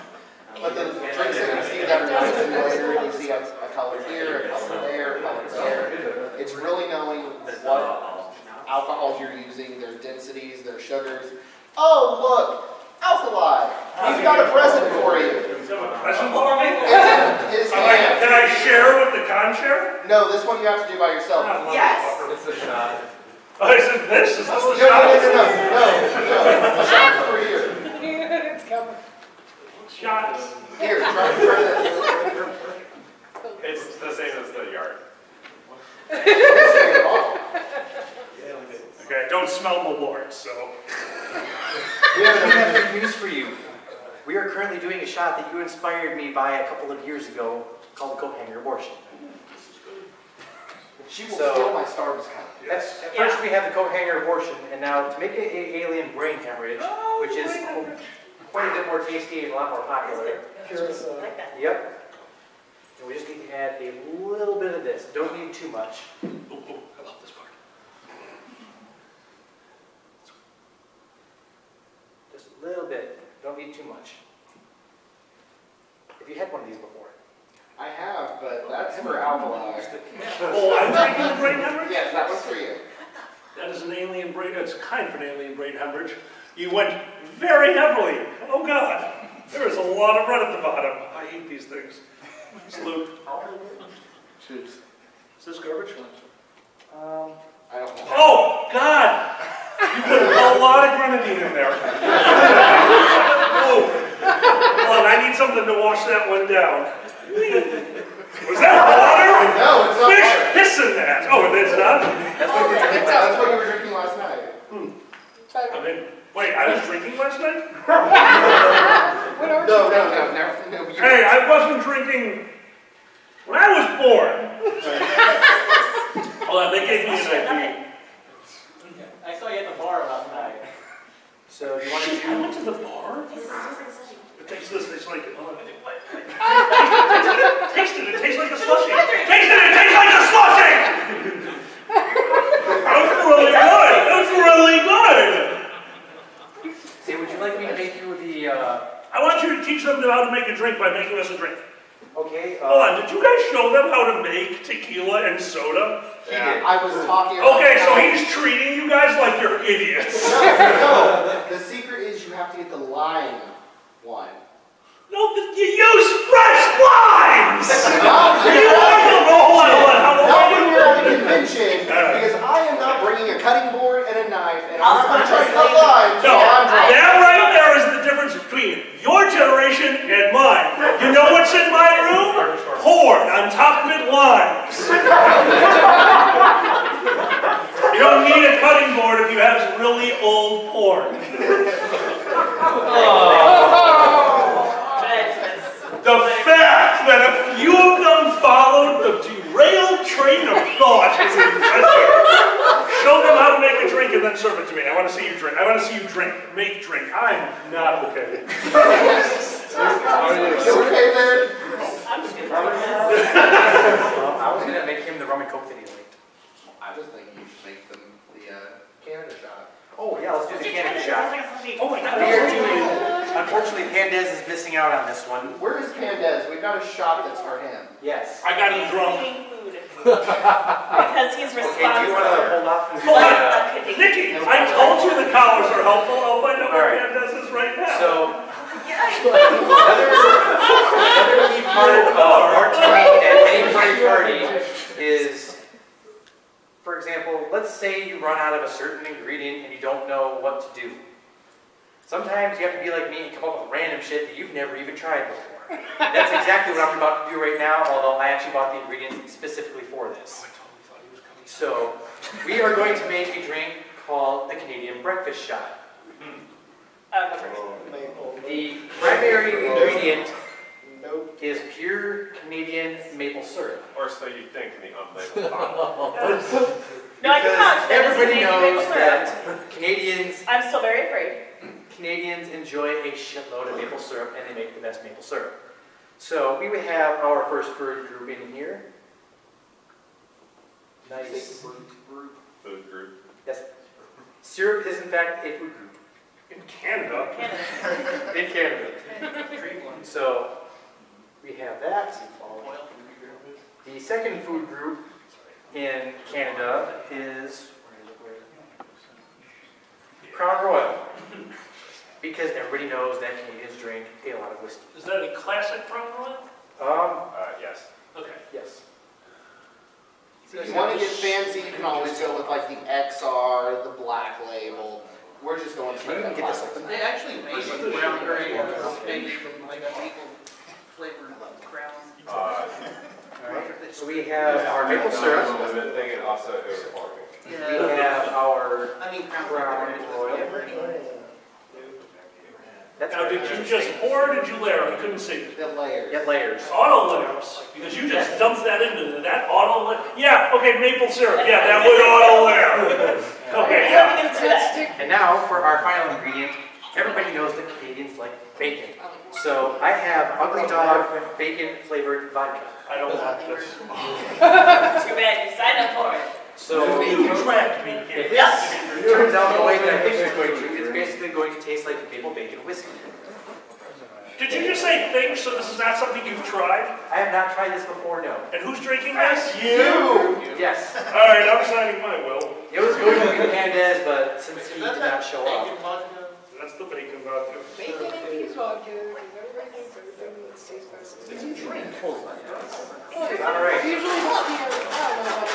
but the drinks that you see that are nice and layered, you see a color here, a color there, a color there. It's really knowing what alcohols you're using, their densities, their sugars. Oh, look, Alkali, he's got a present for you. You have a present for me? It's in his hand. Can I share with the con-chair? No, this one you have to do by yourself. Yes. It's a shot. I said, this is the No, shot. no. Shot over here. It's coming. Shots. Here, try this. Hey, the same as the yard. Okay, I don't smell Malort, so. We have good news for you. We are currently doing a shot that you inspired me by a couple of years ago called the coat hanger abortion. She will steal my Starbucks cup. At first we have the coat hanger abortion, and now to make an alien brain hemorrhage, which is quite a bit more tasty and a lot more popular. Like that. Yep. And we just need to add a little bit of this. Don't need too much. I love this part. Just a little bit. Don't need too much. Have you had one of these before? I have, but that's for alkali. Oh, I'm drinking the brain hemorrhage? Yes, that one's for you. That is an alien brain, it's kind of an alien brain hemorrhage. You went very heavily. Oh God, there is a lot of red at the bottom. I hate these things. Salute. Cheers. Is this garbage? I don't know. Oh God! You put a lot of grenadine in there. Oh, hold on, I need something to wash that one down. Was that water? No, it's not Fish water. piss in that. Oh, it's not? That's what we're drinking. That's what you were drinking last night. I mean, wait, I was drinking last night? No. Hey, I wasn't drinking when I was born. Hold on, they gave me an ID. I saw you at the bar last night. So do you want to Shit, I do... went to the bar? This is just like sushi. It tastes this, it's like, taste it tastes like a slushie. Taste it tastes like a slushie! That was really good, that was really good! Say, would you like me to make you the... I want you to teach them how to make a drink by making us a drink. Okay, Hold on, did you guys show them how to make tequila and soda? Yeah, I was talking about Okay, so he's treating you guys like you're idiots. No, the secret is you have to get the lime one. No, you use fresh limes! Not Hold on. when we're at the convention, because I am not bringing a cutting board and a knife, and I'm not trying to cut limes No, while I'm drinking. that right there is the difference between your generation and mine. You know what's in my room? Corn, on top of it, limes. You don't need a cutting board if you have some really old porn. The fact that a few of them followed the derailed train of thought is impressive. Show them how to make a drink and then serve it to me. I want to see you drink. I want to see you drink. Make drink. I'm not okay. You okay there? I'm just gonna I was going to make him the rum and coke that he liked. I was thinking you should make them the Canada shot. Oh, yeah, let's do the Canada shot. Oh my God. We are doing... Unfortunately, Pandez is missing out on this one. Where is Pandez? We've got a shot that's for him. Yes. I got him drunk. Food. Because he's responsible. Okay, do you want to hold off and do Hold on. that? Nikki, I told you the collars are helpful. I'll find out where All right. Pandez is right now. So, another key part of bartending at any party is, for example, let's say you run out of a certain ingredient and you don't know what to do. Sometimes you have to be like me and come up with random shit that you've never even tried before. That's exactly what I'm about to do right now, although I actually bought the ingredients specifically for this. So, we are going to make a drink called the Canadian breakfast shot. The primary ingredient is pure Canadian maple syrup. Or so you think in the unlabeled bottle. No, I can vouch. That is Everybody Canadian knows maple syrup. that Canadians I'm still very afraid. enjoy a shitload of maple syrup, and they make the best maple syrup. So we would have our first food group in here. Nice. Food group. Yes. Syrup is in fact a food group. In Canada. In Canada. So we have that. The second food group in Canada is Crown Royal. Because everybody knows that Canadians drink a lot of whiskey. Is that a classic Crown Royal? Yes. Okay. Yes. If you want to get fancy, you can always go with like the XR, the Black Label. We're just going straight You can up get this classic. open. They actually make brown curry and make like a maple flavored crown. Alright. So we have our maple syrup. And also it was farming. We have our I mean, brown oil. That's Now, did you just pour or did you layer? I couldn't see. The layers. Get layers. Auto layers, because you just dumped that into that auto layer. Yeah, okay, maple syrup. Yeah, that would auto layer. Okay, yeah. And now for our final ingredient, everybody knows that Canadians like bacon. So I have Ugly Dog bacon flavored vodka. I don't want this. Too bad you signed up for it. So You trapped me. if this turns out the way that I think it's going to, it's basically going to taste like maple bacon whiskey. Did you just say things, so this is not something you've tried? I have not tried this before, no. And who's drinking this? You! Yes. All right, I'm signing my will. It was going to be Hernandez, but since he did not show up. That's the bacon vodka. Bacon infused vodka. Everybody thinks everything that tastes best. Did you drink? All right. Usually whiskey or I don't know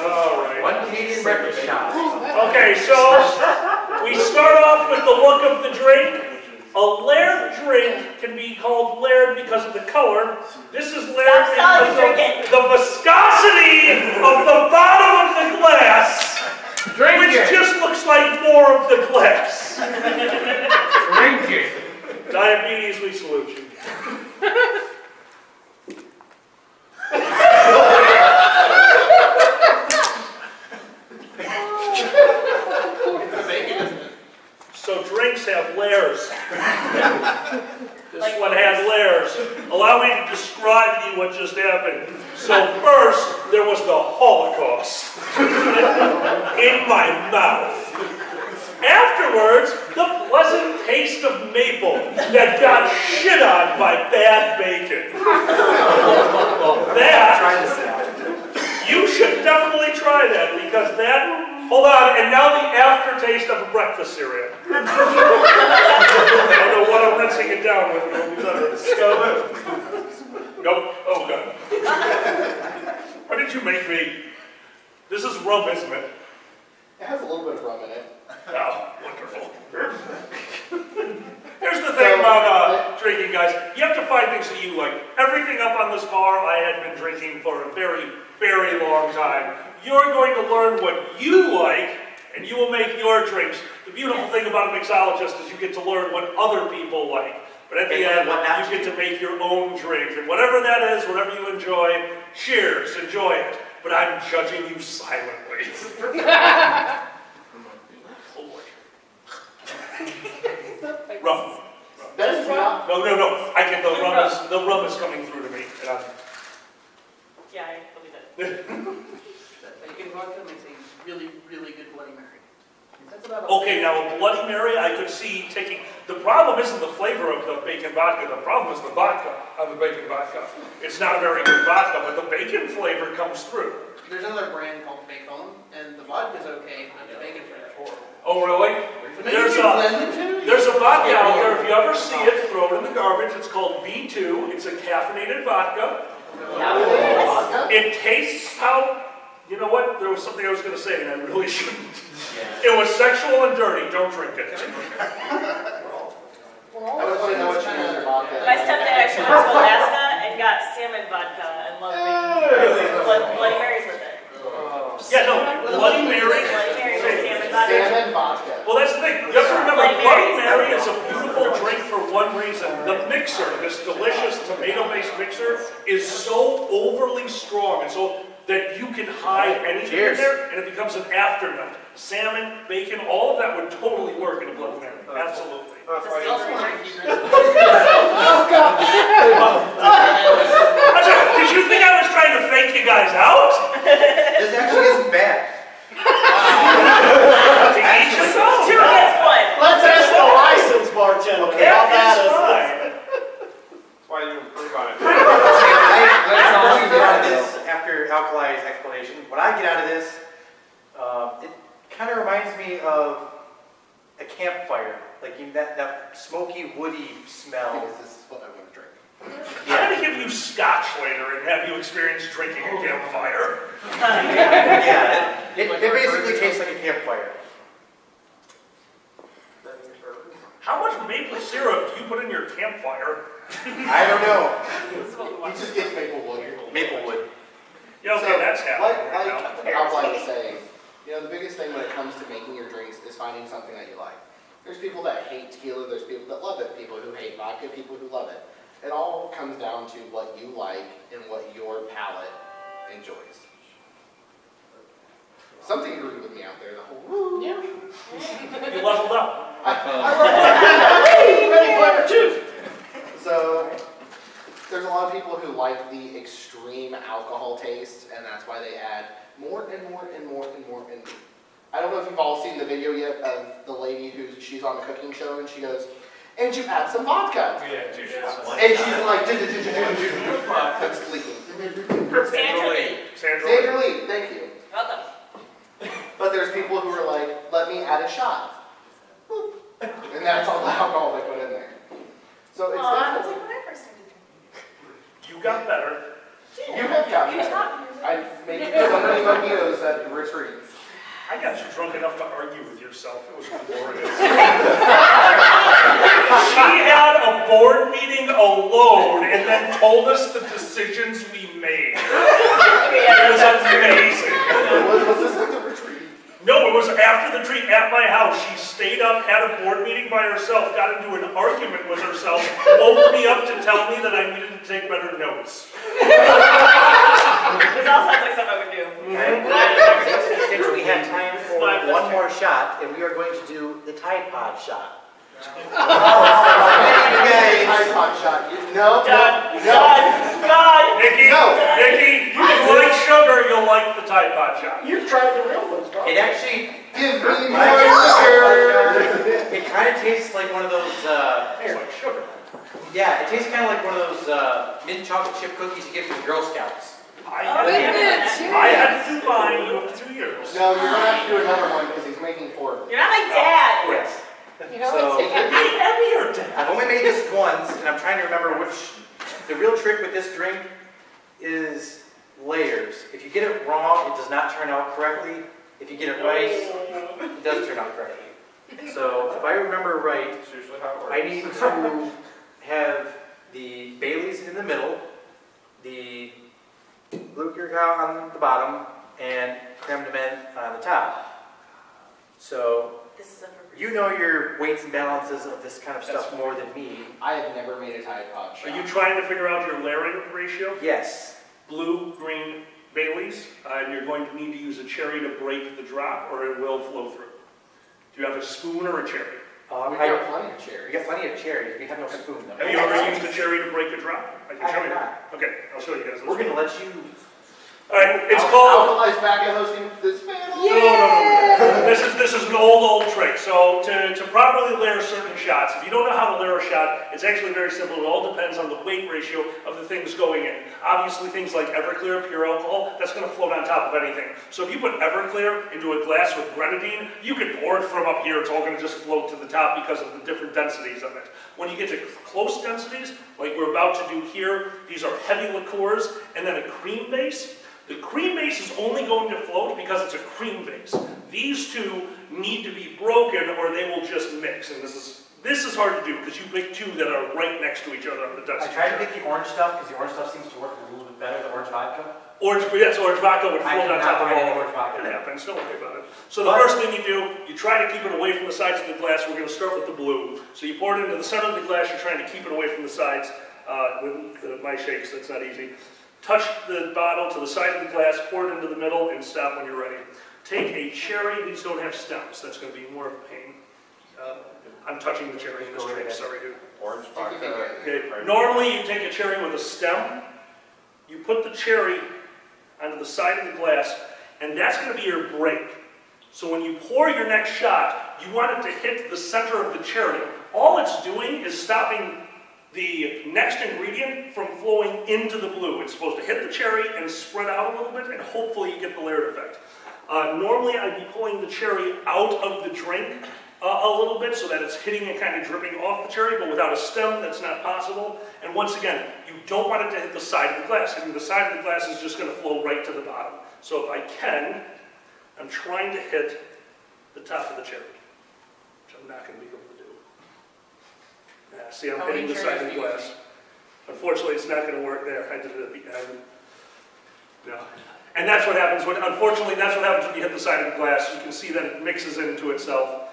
All right. One Canadian breakfast shot. Okay, so we start off with the look of the drink. A layered drink can be called layered because of the color. This is layered because of the viscosity of the bottom of the glass, which just looks like more of the glass. Drink it. Diabetes, we salute you. So drinks have layers. This one had layers. Allow me to describe to you what just happened. So first, there was the Holocaust in my mouth. Afterwards, the pleasant taste of maple that got shit on by bad bacon. That, you should definitely try that because that. Hold on, and now the aftertaste of a breakfast cereal. I don't know what I'm rinsing it down with. Nope. Oh, God. What did you make me? This is rum, isn't it? It has a little bit of rum in it. Oh, wonderful. Here's the thing about drinking, guys. You have to find things that you like. Everything up on this bar I had been drinking for a very, very long time. You're going to learn what you like, and you will make your drinks. The beautiful thing about a mixologist is you get to learn what other people like. But at the end, you get to make your own drink. And whatever that is, whatever you enjoy, cheers, enjoy it. But I'm judging you silently. Rum. That is not. No. I get the rum is coming through to me. Yeah, I believe it. Bacon vodka makes a really, really good Bloody Mary. Okay, now a Bloody Mary, I could see taking. The problem isn't the flavor of the bacon vodka. The problem is the vodka of the bacon vodka. It's not a very good vodka, but the bacon flavor comes through. There's another brand called Bacon, and the vodka's okay, but the bacon flavor is horrible. Oh, really? There's a vodka out there. If you ever see it, throw it in the garbage. It's called V2. It's a caffeinated vodka. It tastes how. You know what? There was something I was going to say, and I really shouldn't. It was sexual and dirty. Don't drink it. I would want to know what you use your vodka. My stepdad actually went to Alaska and got salmon vodka and loved making Bloody Marys with it. Yeah, no, Bloody Mary. Bloody Marys with salmon vodka. Salmon vodka. Well, that's the thing. You have to remember, Bloody Mary is a beautiful drink for one reason. The mixer, this delicious tomato-based mixer, is so overly strong and so that you can hide anything in there, and it becomes an afternote. Salmon, bacon, all of that would totally work in a Bloody Mary. Absolutely. It's a savory drink. Did you think I was trying to fake you guys out? This actually isn't bad. To each his own. 2 against 1. Let's ask the license bartender. Okay, How that's bad is fine. That's why you improve on it. What I get out of this, after Alkali's explanation, what I get out of this, it kind of reminds me of a campfire. Like that smoky, woody smell. Because this is what I want to drink. I'm going to give you scotch later and have you experience drinking a campfire. Yeah, it basically tastes like a campfire. How much maple syrup do you put in your campfire? I don't know. This is what we He want. just gets maple wood. Maplewood. Yeah, okay, So, that's happening right now. like Outline was saying, the biggest thing when it comes to making your drinks is finding something that you like. There's people that hate tequila, there's people that love it, people who hate vodka, people who love it. It all comes down to what you like and what your palate enjoys. Something agreed with me out there, the whole woo. Yeah. You leveled up. Hey, ready flavor too. So, there's a lot of people who like the extreme alcohol taste, and that's why they add more and more and more and more and more. I don't know if you've all seen the video yet of the lady she's on the cooking show, and she goes, and you add some vodka. Yeah, 2 shots. And she's like, that's leaking. Sandra Lee. Sandra Lee, thank you. Welcome. But there's people who are like, let me add a shot. And that's all the alcohol they put in there. So it's Aw, that's definitely, like when I first started drinking. You got better. you have gotten You better. taught me. I made so many mojitos at retreats. I got you drunk enough to argue with yourself. It was glorious. She had a board meeting alone and then told us the decisions we made. It was amazing. Was this like the retreat? No, it was after the retreat at my house. She stayed up, had a board meeting by herself, got into an argument with herself, woke me up to tell me that I needed to take better notes. This all sounds like something I would do. Since we have time for one more shot, and we are going to do the Tide Pod shot. Tide Pod shot. No. Nikki, Nikki, you like sugar, you'll like the Tide Pod shot. You've tried the real ones, bro. It actually, Give me when I more sugar. it kind of tastes like one of those, It's like sugar. yeah, it tastes kind of like one of those mint chocolate chip cookies you get from Girl Scouts. I Oh, had to do mine, you have 2 years. No, you're gonna have to do another one because he's making 4. You're not my dad. Yes. You know, So, it's Be heavier, Dad. I've only made this once, and I'm trying to remember which. The real trick with this drink is layers. If you get it wrong, it does not turn out correctly. If you get it right, it does turn out correctly. So, if I remember right, That's usually how it works. I need to have the Baileys in the middle, the Blue Curacao on the bottom, and creme de menthe on the top. So, This is a purpose. you know your weights and balances of this kind of stuff more than me. I have never made a Tide Pod shot. Are you trying to figure out your layering ratio? Yes. Blue, green, Baileys, and you're going to need to use a cherry to break the drop, or it will flow through. Do you have a spoon or a cherry? We got plenty of We cherries. got plenty of cherries. We have no spoon though. Have you ever used a cherry to break a drop? I can I show have you. not. Okay, I'll show you guys. We're gonna let you. All right, it's called. Alkali's back at hosting this panel. No. This is an old trick. So to properly layer certain shots, if you don't know how to layer a shot, it's actually very simple. It all depends on the weight ratio of the things going in. Obviously, things like Everclear, pure alcohol, that's going to float on top of anything. So if you put Everclear into a glass with grenadine, you can pour it from up here. It's all going to just float to the top because of the different densities of it. When you get to close densities, like we're about to do here, these are heavy liqueurs and then a cream base. The cream base is only going to float because it's a cream base. These two need to be broken or they will just mix. And this is hard to do because you pick two that are right next to each other on the I density tried to chart. pick the orange stuff because the orange stuff seems to work a little bit better. The orange vodka. Orange vodka would I float on cannot top of find all any of orange it. vodka. It happens, don't worry about it. So the first thing you do, you try to keep it away from the sides of the glass. We're going to start with the blue. So you pour it into the center of the glass. You're trying to keep it away from the sides. With my shakes, that's not easy. Touch the bottle to the side of the glass, pour it into the middle, and stop when you're ready. Take a cherry. These don't have stems. That's going to be more of a pain. I'm touching the cherry in this drink. Sorry, dude. Orange vodka. Okay. Normally, you take a cherry with a stem. You put the cherry onto the side of the glass, and that's going to be your break. So when you pour your next shot, you want it to hit the center of the cherry. All it's doing is stopping the next ingredient from flowing into the blue. It's supposed to hit the cherry and spread out a little bit, and hopefully you get the layered effect. Normally I'd be pulling the cherry out of the drink a little bit so that it's hitting and kind of dripping off the cherry, but without a stem, that's not possible. And once again, you don't want it to hit the side of the glass. I mean, the side of the glass is just going to flow right to the bottom. So if I can, I'm trying to hit the top of the cherry, which I'm not going to be able to do. See, I'm How hitting many the side of cherries the do you glass. Unfortunately, it's not going to work there. I did it at the end. No. And that's what happens when, unfortunately, that's what happens when you hit the side of the glass. You can see that it mixes into itself.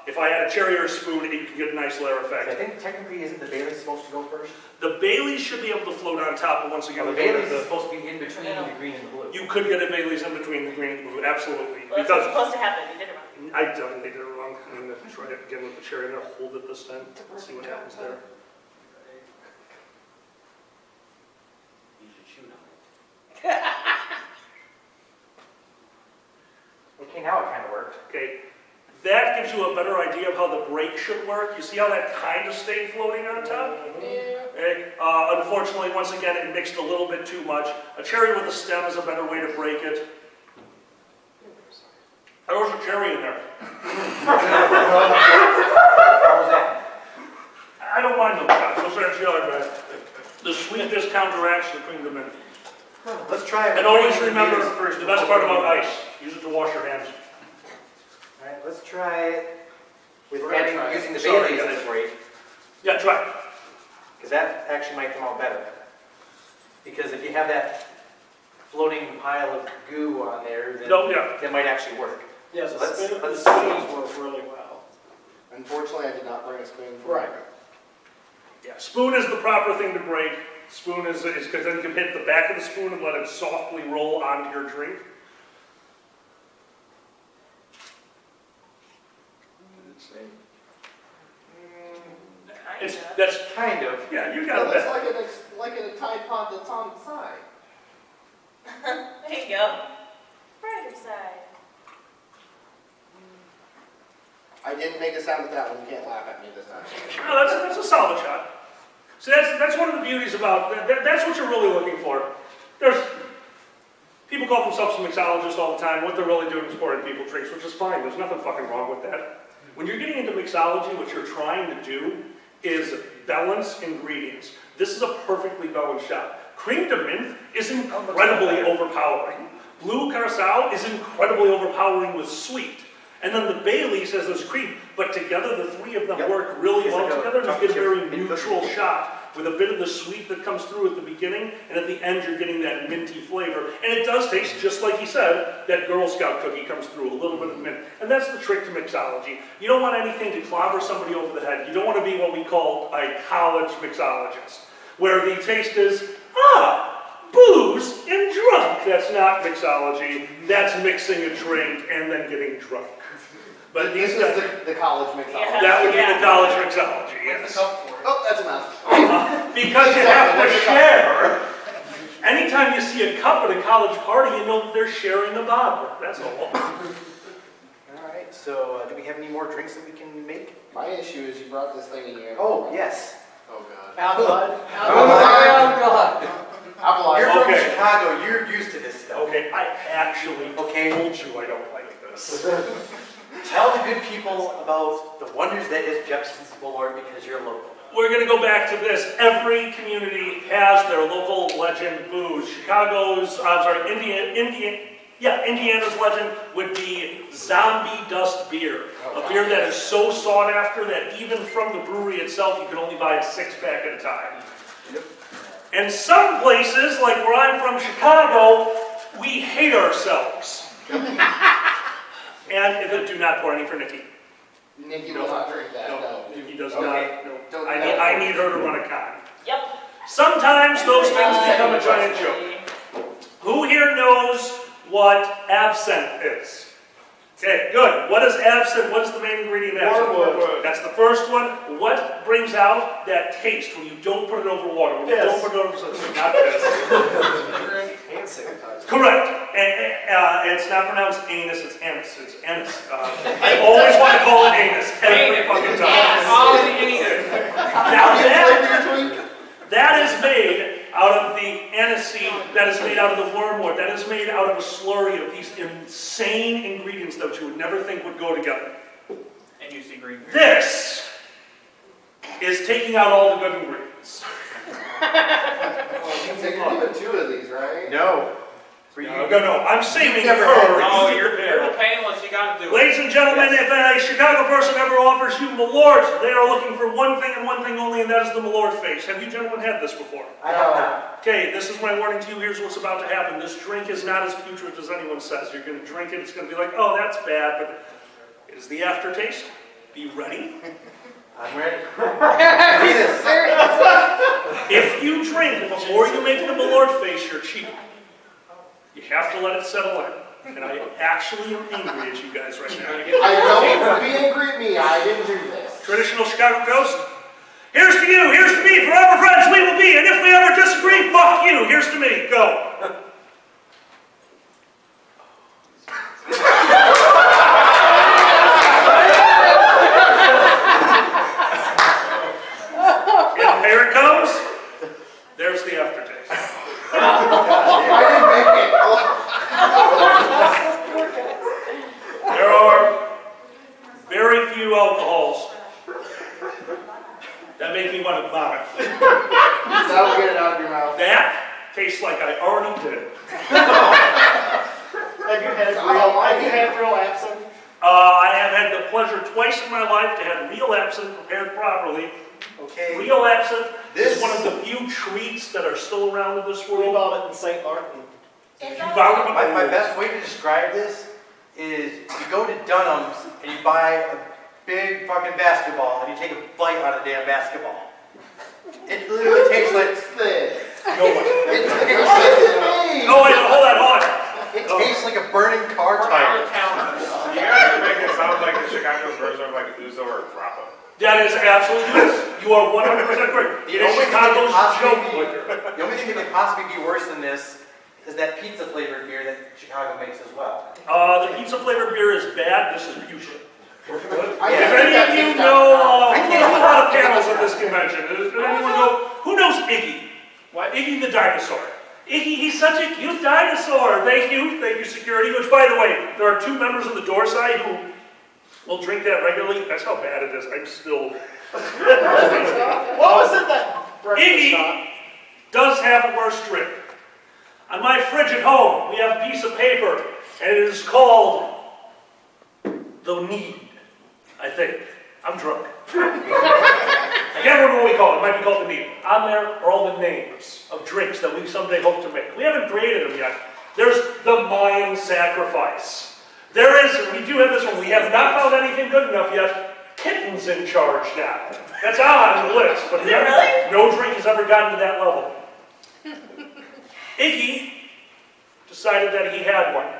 If I had a cherry or a spoon, you can get a nice layer I effect. think technically isn't the Bailey supposed to go first? The Bailey's should be able to float on top, but once again, Well, the we don't Bailey's have is supposed to be in between No. the green and the blue. you could get a Bailey's in between the green and blue, absolutely. Well, that's what's supposed to happen, you did it wrong. I definitely did it wrong. I'm going to try it again with the cherry. I'm going to hold it this time. Let's see what happens there. You should chew on it. Okay, now it kind of worked. Okay, that gives you a better idea of how the break should work. You see how that kind of stayed floating on top? Yeah. Okay. Unfortunately, once again, it mixed a little bit too much. A cherry with a stem is a better way to break it. There was a cherry in there. How was that? I don't mind those shots. Those are actually bad. The sweetness counteracts the cream of mint. Let's try it. And always remember, first. the best part about ice, use it to wash your hands. All right, let's try it with We're gonna adding, try it. using the Sorry, Bailey's in guys. this rate, Yeah, try it. because that actually might come out better. Because if you have that floating pile of goo on there, then No, yeah. that might actually work. Yeah, the Let's- spoons let's work really well. Unfortunately, I did not bring a spoon for Right. Yeah, spoon is the proper thing to break. Spoon is because then you can hit the back of the spoon and let it softly roll onto your drink. That's Kind of. yeah, you It got looks that. like a Tide Pod that's on the side. There you go. Brighter side. I didn't make a sound with that one. You can't laugh at me this time. No, that's a solid shot. So that's one of the beauties about that's what you're really looking for. There's people call themselves mixologists all the time. What they're really doing is pouring people drinks, which is fine. There's nothing fucking wrong with that. When you're getting into mixology, what you're trying to do is balance ingredients. This is a perfectly balanced shot. Cream de menthe is incredibly overpowering. Blue curacao is incredibly overpowering with sweet. And then the Bailey's has this cream, but together the three of them Yep. work really It's well like a together to chocolate get a chip very mint neutral cookie. shot with a bit of the sweet that comes through at the beginning, and at the end you're getting that minty flavor. And it does taste just like he said, that Girl Scout cookie comes through, a little bit of mint. And that's the trick to mixology. You don't want anything to clobber somebody over the head. You don't want to be what we call a college mixologist, where the taste is, booze and drunk. That's not mixology. That's mixing a drink and then getting drunk. But This these is guys, the college mixology. Yeah. that would be the college mixology, What's yes. the cup for? Oh, that's enough. Because you have to share. Anytime you see a cup at a college party, you know that they're sharing a bottle. That's all. All right, so do we have any more drinks that we can make? My issue is you brought this thing in here. Oh, yes. Oh, God. Alcohol. Alcohol. You're from Okay. Chicago, you're used to this stuff. Okay, I actually Okay. told you I don't like this. Tell the good people about the wonders that is Jepson's Boulevard because you're local. We're going to go back to this. Every community has their local legend booze. Indiana's legend would be Zombie Dust Beer. A beer that is so sought after that even from the brewery itself, you can only buy a 6-pack at a time. And some places, like where I'm from, Chicago, we hate ourselves. And do not pour any for Nikki. Nikki will not drink that. No. Nikki does Okay. not. No. Don't I need her to run a con. Yep. Sometimes those things become a giant joke. Who here knows what absinthe is? Okay, good. What is absinthe? What is the main ingredient in absinthe? Wormwood. That's the first one. What brings out that taste when you don't put it over water? When you don't put it over something, not this. Hand sanitizer. Correct. And it's not pronounced anus, it's anus. It's anus. I always want to call it anus every fucking time. All the anus. Now that is made out of the aniseed, that is made out of the wormwood, that is made out of a slurry of these insane ingredients that you would never think would go together. And you see green. This is taking out all the good ingredients. So you're doing 2 of these, right? No. For you. No, I'm saving never her. had No, You- you're the painless, you gotta do it. Ladies and gentlemen, if a Chicago person ever offers you Malort, they are looking for one thing and one thing only, and that is the Malort face. Have you gentlemen had this before? I have not. Okay, this is my warning to you. Here's what's about to happen. This drink is not as putrid as anyone says. You're going to drink it, it's going to be like, oh, that's bad, but it is the aftertaste. Be ready. I'm ready. If you drink before you make the Malort face, you're cheating. You have to let it settle in. And I actually am angry at you guys right now. I don't be angry at me. I didn't do this. Traditional Chicago Coast. Here's to you, here's to me, forever friends we will be, and if we ever disagree, fuck you. Here's to me. Go. And here it comes. There's the aftertaste. I didn't make it. There are very few alcohols that make me want to vomit. That'll get it out of your mouth. That tastes like I already did. Have you had real absinthe? I have had the pleasure twice in my life to have real absinthe prepared properly. Okay. Real absinthe is one of the few treats that are still around in this We world. bought it in St. Martin. You found it? My best way to describe this is you go to Dunham's and you buy a big fucking basketball and you take a bite out of the damn basketball. It literally tastes like this. No one. It tastes like No, wait, hold on. it tastes like a burning car tire. You guys are making it sound like the Chicago's version of like Uzo or Grappa. That is absolutely this. You are 100% correct. It is Chicago's joke liquor. The only thing that could possibly be worse than this is that pizza flavored beer that Chicago makes as well. The pizza flavored beer is bad. This is fuchsia. I If any of you know, we have a lot of panels at this convention. Does anyone know? Who knows Iggy? What? Iggy the dinosaur. Iggy, he's such a cute dinosaur. Thank you, security. Which, by the way, there are 2 members of the door side who will drink that regularly. That's how bad it is. I'm still. What was it that breakfast Iggy shop? does have a worse drink. On my fridge at home, we have a piece of paper, and it is called The Need, I think. I'm drunk. I can't remember what we call it. It might be called The Need. On there are all the names of drinks that we someday hope to make. We haven't created them yet. There's the Mayan sacrifice. We do have this one. We have not found anything good enough yet. Kitten's in charge now. That's on the list, but no drink has ever gotten to that level. Iggy decided that he had one.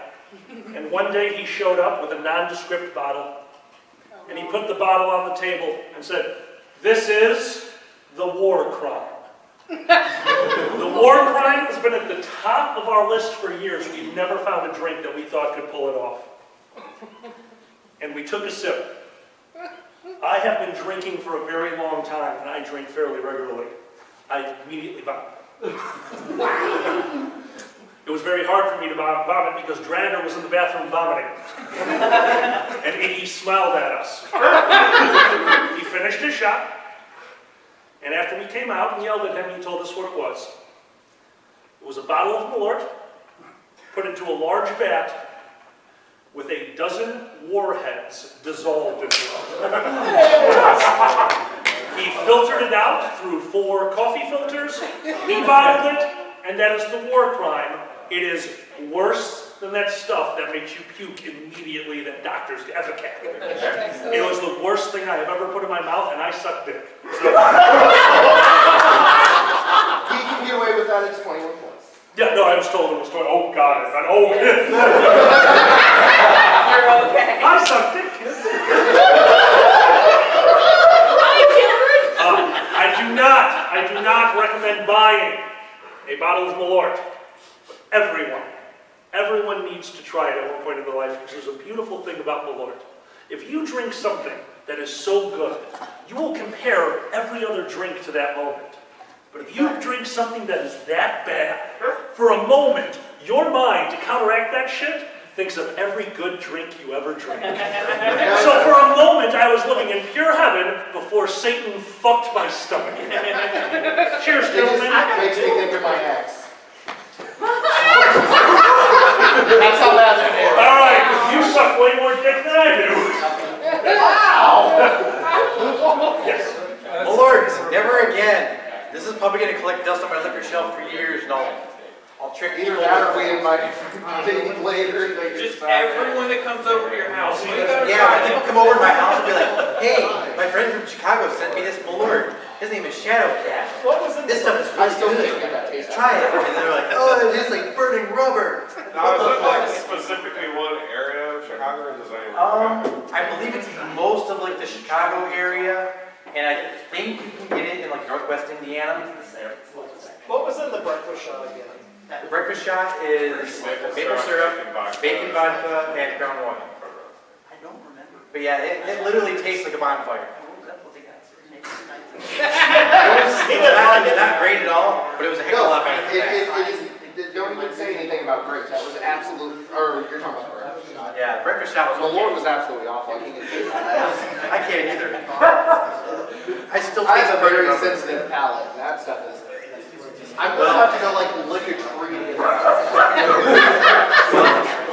And one day he showed up with a nondescript bottle. And he put the bottle on the table and said, "This is the war crime." The war crime has been at the top of our list for years. We've never found a drink that we thought could pull it off. And we took a sip. I have been drinking for a very long time, and I drink fairly regularly. I immediately vomit. It was very hard for me to vomit because Dragger was in the bathroom vomiting. And Iggy smiled at us. He finished his shot, and after we came out and yelled at him, he told us what it was. It was a bottle of Malort, put into a large vat, with a dozen warheads dissolved into it. He filtered it out through 4 coffee filters, he bottled it, and that is the war crime. It is worse than that stuff that makes you puke immediately that doctors evocat. It was the worst thing I have ever put in my mouth, and I suck dick. So. He can get away with that, it's 21 plus. Yeah, no, I was told it was 20. Oh, God. You're okay. I suck dick. I do not recommend buying a bottle of Malort. Everyone needs to try it at one point in their life because there's a beautiful thing about Malort. If you drink something that is so good, you will compare every other drink to that moment. But if you drink something that is that bad, for a moment, your mind, to counteract that shit, thinks of every good drink you ever drank. So for a moment, I was living in pure heaven before Satan fucked my stomach. Cheers, gentlemen. It makes me think of my ex. That's how bad that is. All right, you suck way more dick than I do. Yes. Oh Lord, never again. This is probably going to collect dust on my liquor shelf for years, and I'll trick Either people. that or we invite people later. Just everyone that comes over to your house, you gotta Yeah, try when people come over to my house and be like, hey, my friend from Chicago sent me this Malort. His name is Shadowcat. What was in This stuff is I really still good. think that tastes Try it. And they're like, oh, it tastes like burning rubber. Now, is it like specifically one area of Chicago, or does anyone? I believe it's most of like the Chicago area, and I think you can get it in like Northwest Indiana. What was in the breakfast shot again? The breakfast shot is maple syrup, bacon vodka, and brown oil. I don't remember. But yeah, it literally tastes like a bonfire. He didn't like it. Not great at all, but it was a heck of a lot better. Don't even say anything about grape. That was absolute. Or you're talking about breakfast shot. Yeah, the breakfast shot was Malort okay. was absolutely awful. I can't even I can't either. I still I taste have a burning very rubber. sensitive palate, and that stuff is. I'm gonna have to go like lick a tree.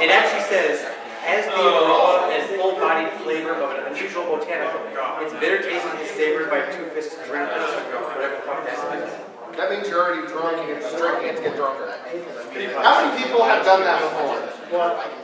It actually says, has the aroma and full-bodied flavor of an unusual botanical. It's bitter tasting and savored by two-fisted drinkers, whatever the fuck that is. That means you're already drunk and you're just drinking it to get drunker. How many people have done that before?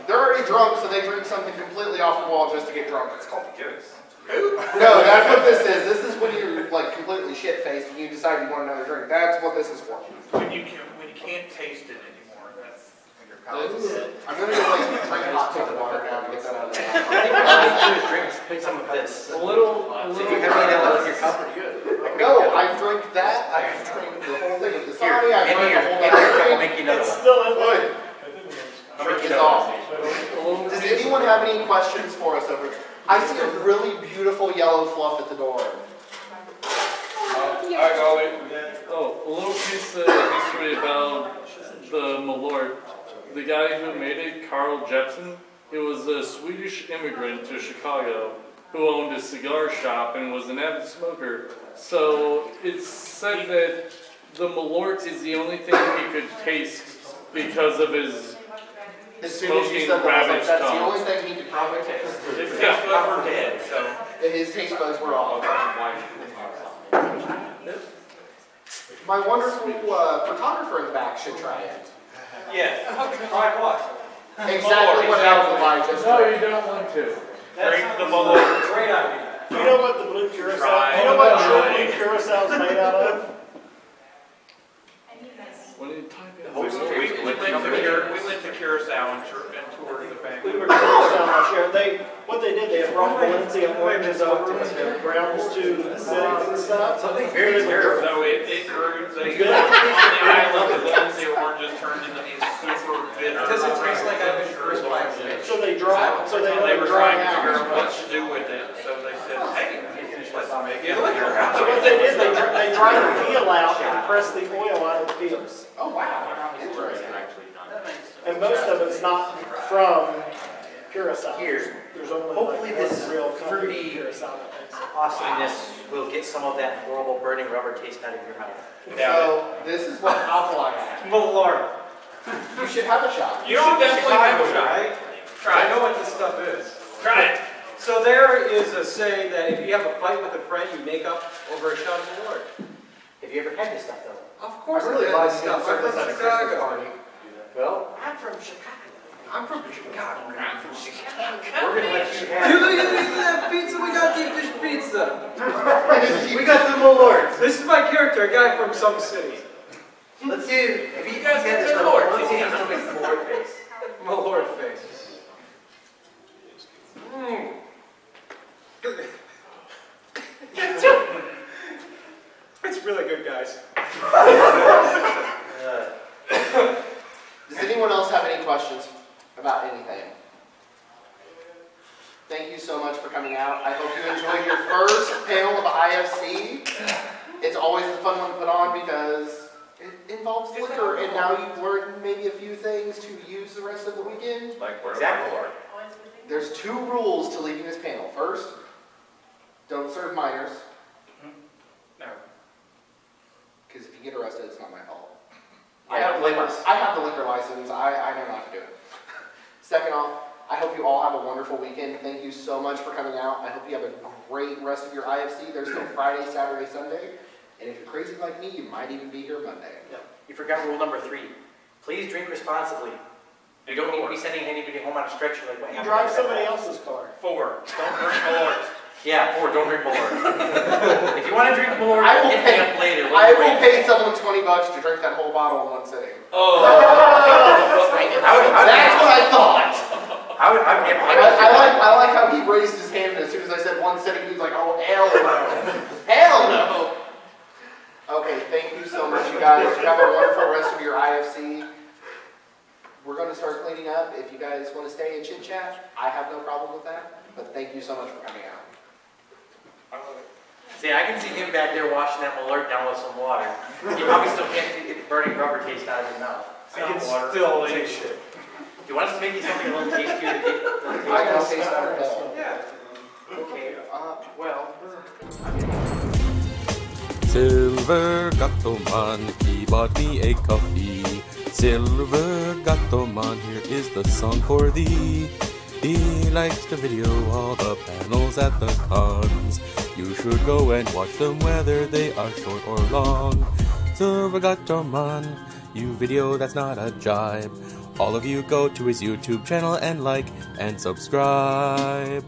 They're already drunk, so they drink something completely off the wall just to get drunk. It's called Guinness. No, that's what this is. This is when you're like completely shit-faced and you decide you want another drink. That's what this is for. when you can't taste it anymore. That's when your palate is. I'm gonna go like drink hot tub water now to get that out of the I think what I need to do is drink some of this. A little. So if you have any of that left in your cup, No, I've drank that. I've drank the whole thing of the Here, Dasani. I've in drank here, the whole I'll thing. make you another It's one. still in there. I'll make you It's another awesome. one. Does anyone have any questions for us over? I see a really beautiful yellow fluff at the door. Hi, Golly. Oh, a little piece of history about the Malort. The guy who made it, Carl Jepsen, he was a Swedish immigrant to Chicago who owned a cigar shop and was an avid smoker. So it's said that the Malort is the only thing he could taste because of his As soon as you smoking said that, I was like, ravaged that's the tongue. only thing he could probably taste. His taste buds were dead, so. His taste buds were off. My wonderful photographer in the back should try it. Yes. Try what? Exactly what Elijah just No, said. you don't want to. Drink the Malort. Great idea. Do you know what the blue curacao? Try. Do you know what true blue curacao is made out of? When you type in We went to Curacao and toured the We factory. were curacao last year. What they did, they brought Valencia oranges over and grounds to acidic and stuff. Something very terrible. So it grew, they, on the island, the Valencia oranges turned into these super bitter. Does it taste like I've been first So they dry, so they They let were it trying dry to figure out. out what to do with it, so they said, hey, let's make it. So what they did, they dry the peel out and press the oil out of the peels. Oh wow. Interesting. And most of it's not from curacao. Here, There's only hopefully like this one real company, fruity curacao, that makes it. awesomeness will get some of that horrible burning rubber taste out of your mouth. So this is what alkaline is. Malort. You should have a shot. You should definitely have a shot. right? Try I it. know what this stuff is. Try it. So there is a saying that if you have a fight with a friend, you make up over a shot of the Lord. Have you ever had this stuff though? Of course, I'm really I've had glad this you didn't stuff. serve I'm this from at a Christmas Chicago. party. Well, I'm from Chicago. I'm from Chicago. I'm from Chicago. we're gonna let you You have look at that pizza. We got deep dish pizza. it. We got the Malort. This is my character, a guy from some city. Let's see if you guys guys had this did Malort. Malort. Let's see if he still makes the Malort face. My Lord face. It's really good, guys. Does anyone else have any questions about anything? Thank you so much for coming out. I hope you enjoyed your first panel of IFC. It's always a fun one to put on because it involves liquor, and now you've learned maybe a few things to use the rest of the weekend. Like where Exactly. Malort. There's 2 rules to leaving this panel. First, don't serve minors. No. Because if you get arrested, it's not my fault. Yeah, I have the liquor license. I know not to do it. sign off. I hope you all have a wonderful weekend. Thank you so much for coming out. I hope you have a great rest of your IFC. There's still Friday, Saturday, Sunday. And if you're crazy like me, you might even be here Monday. You forgot rule number 3. Please drink responsibly. You don't need to be sending anybody home on a stretcher like what You happened. drive somebody else's car. 4, don't drink Malort. Yeah, 4, don't drink Malort. If you want to drink Malort, I will hit pay- me up later. I will pay someone $20 to drink that whole bottle in one sitting. Oh. That's what I thought. I like how he raised his hand as soon as I said one sitting. He was like, "Oh hell no, hell no." Okay, thank you so much, you guys. You have a wonderful rest of your IFC. We're going to start cleaning up. If you guys want to stay and chit chat, I have no problem with that. But thank you so much for coming out. See, I can see him back there washing that Malort down with some water. He probably still can't get the burning rubber taste out of his mouth. I can still taste it. Do you want us to make you something a little tastier to get? I can taste better. Yeah. Okay. Well. Silver Gatoman, he bought me a coffee. Silver Gatoman, here is the song for thee. He likes to video all the panels at the cons. You should go and watch them whether they are short or long. Silver Gatoman, you video that's not a jibe. All of you go to his YouTube channel and like and subscribe.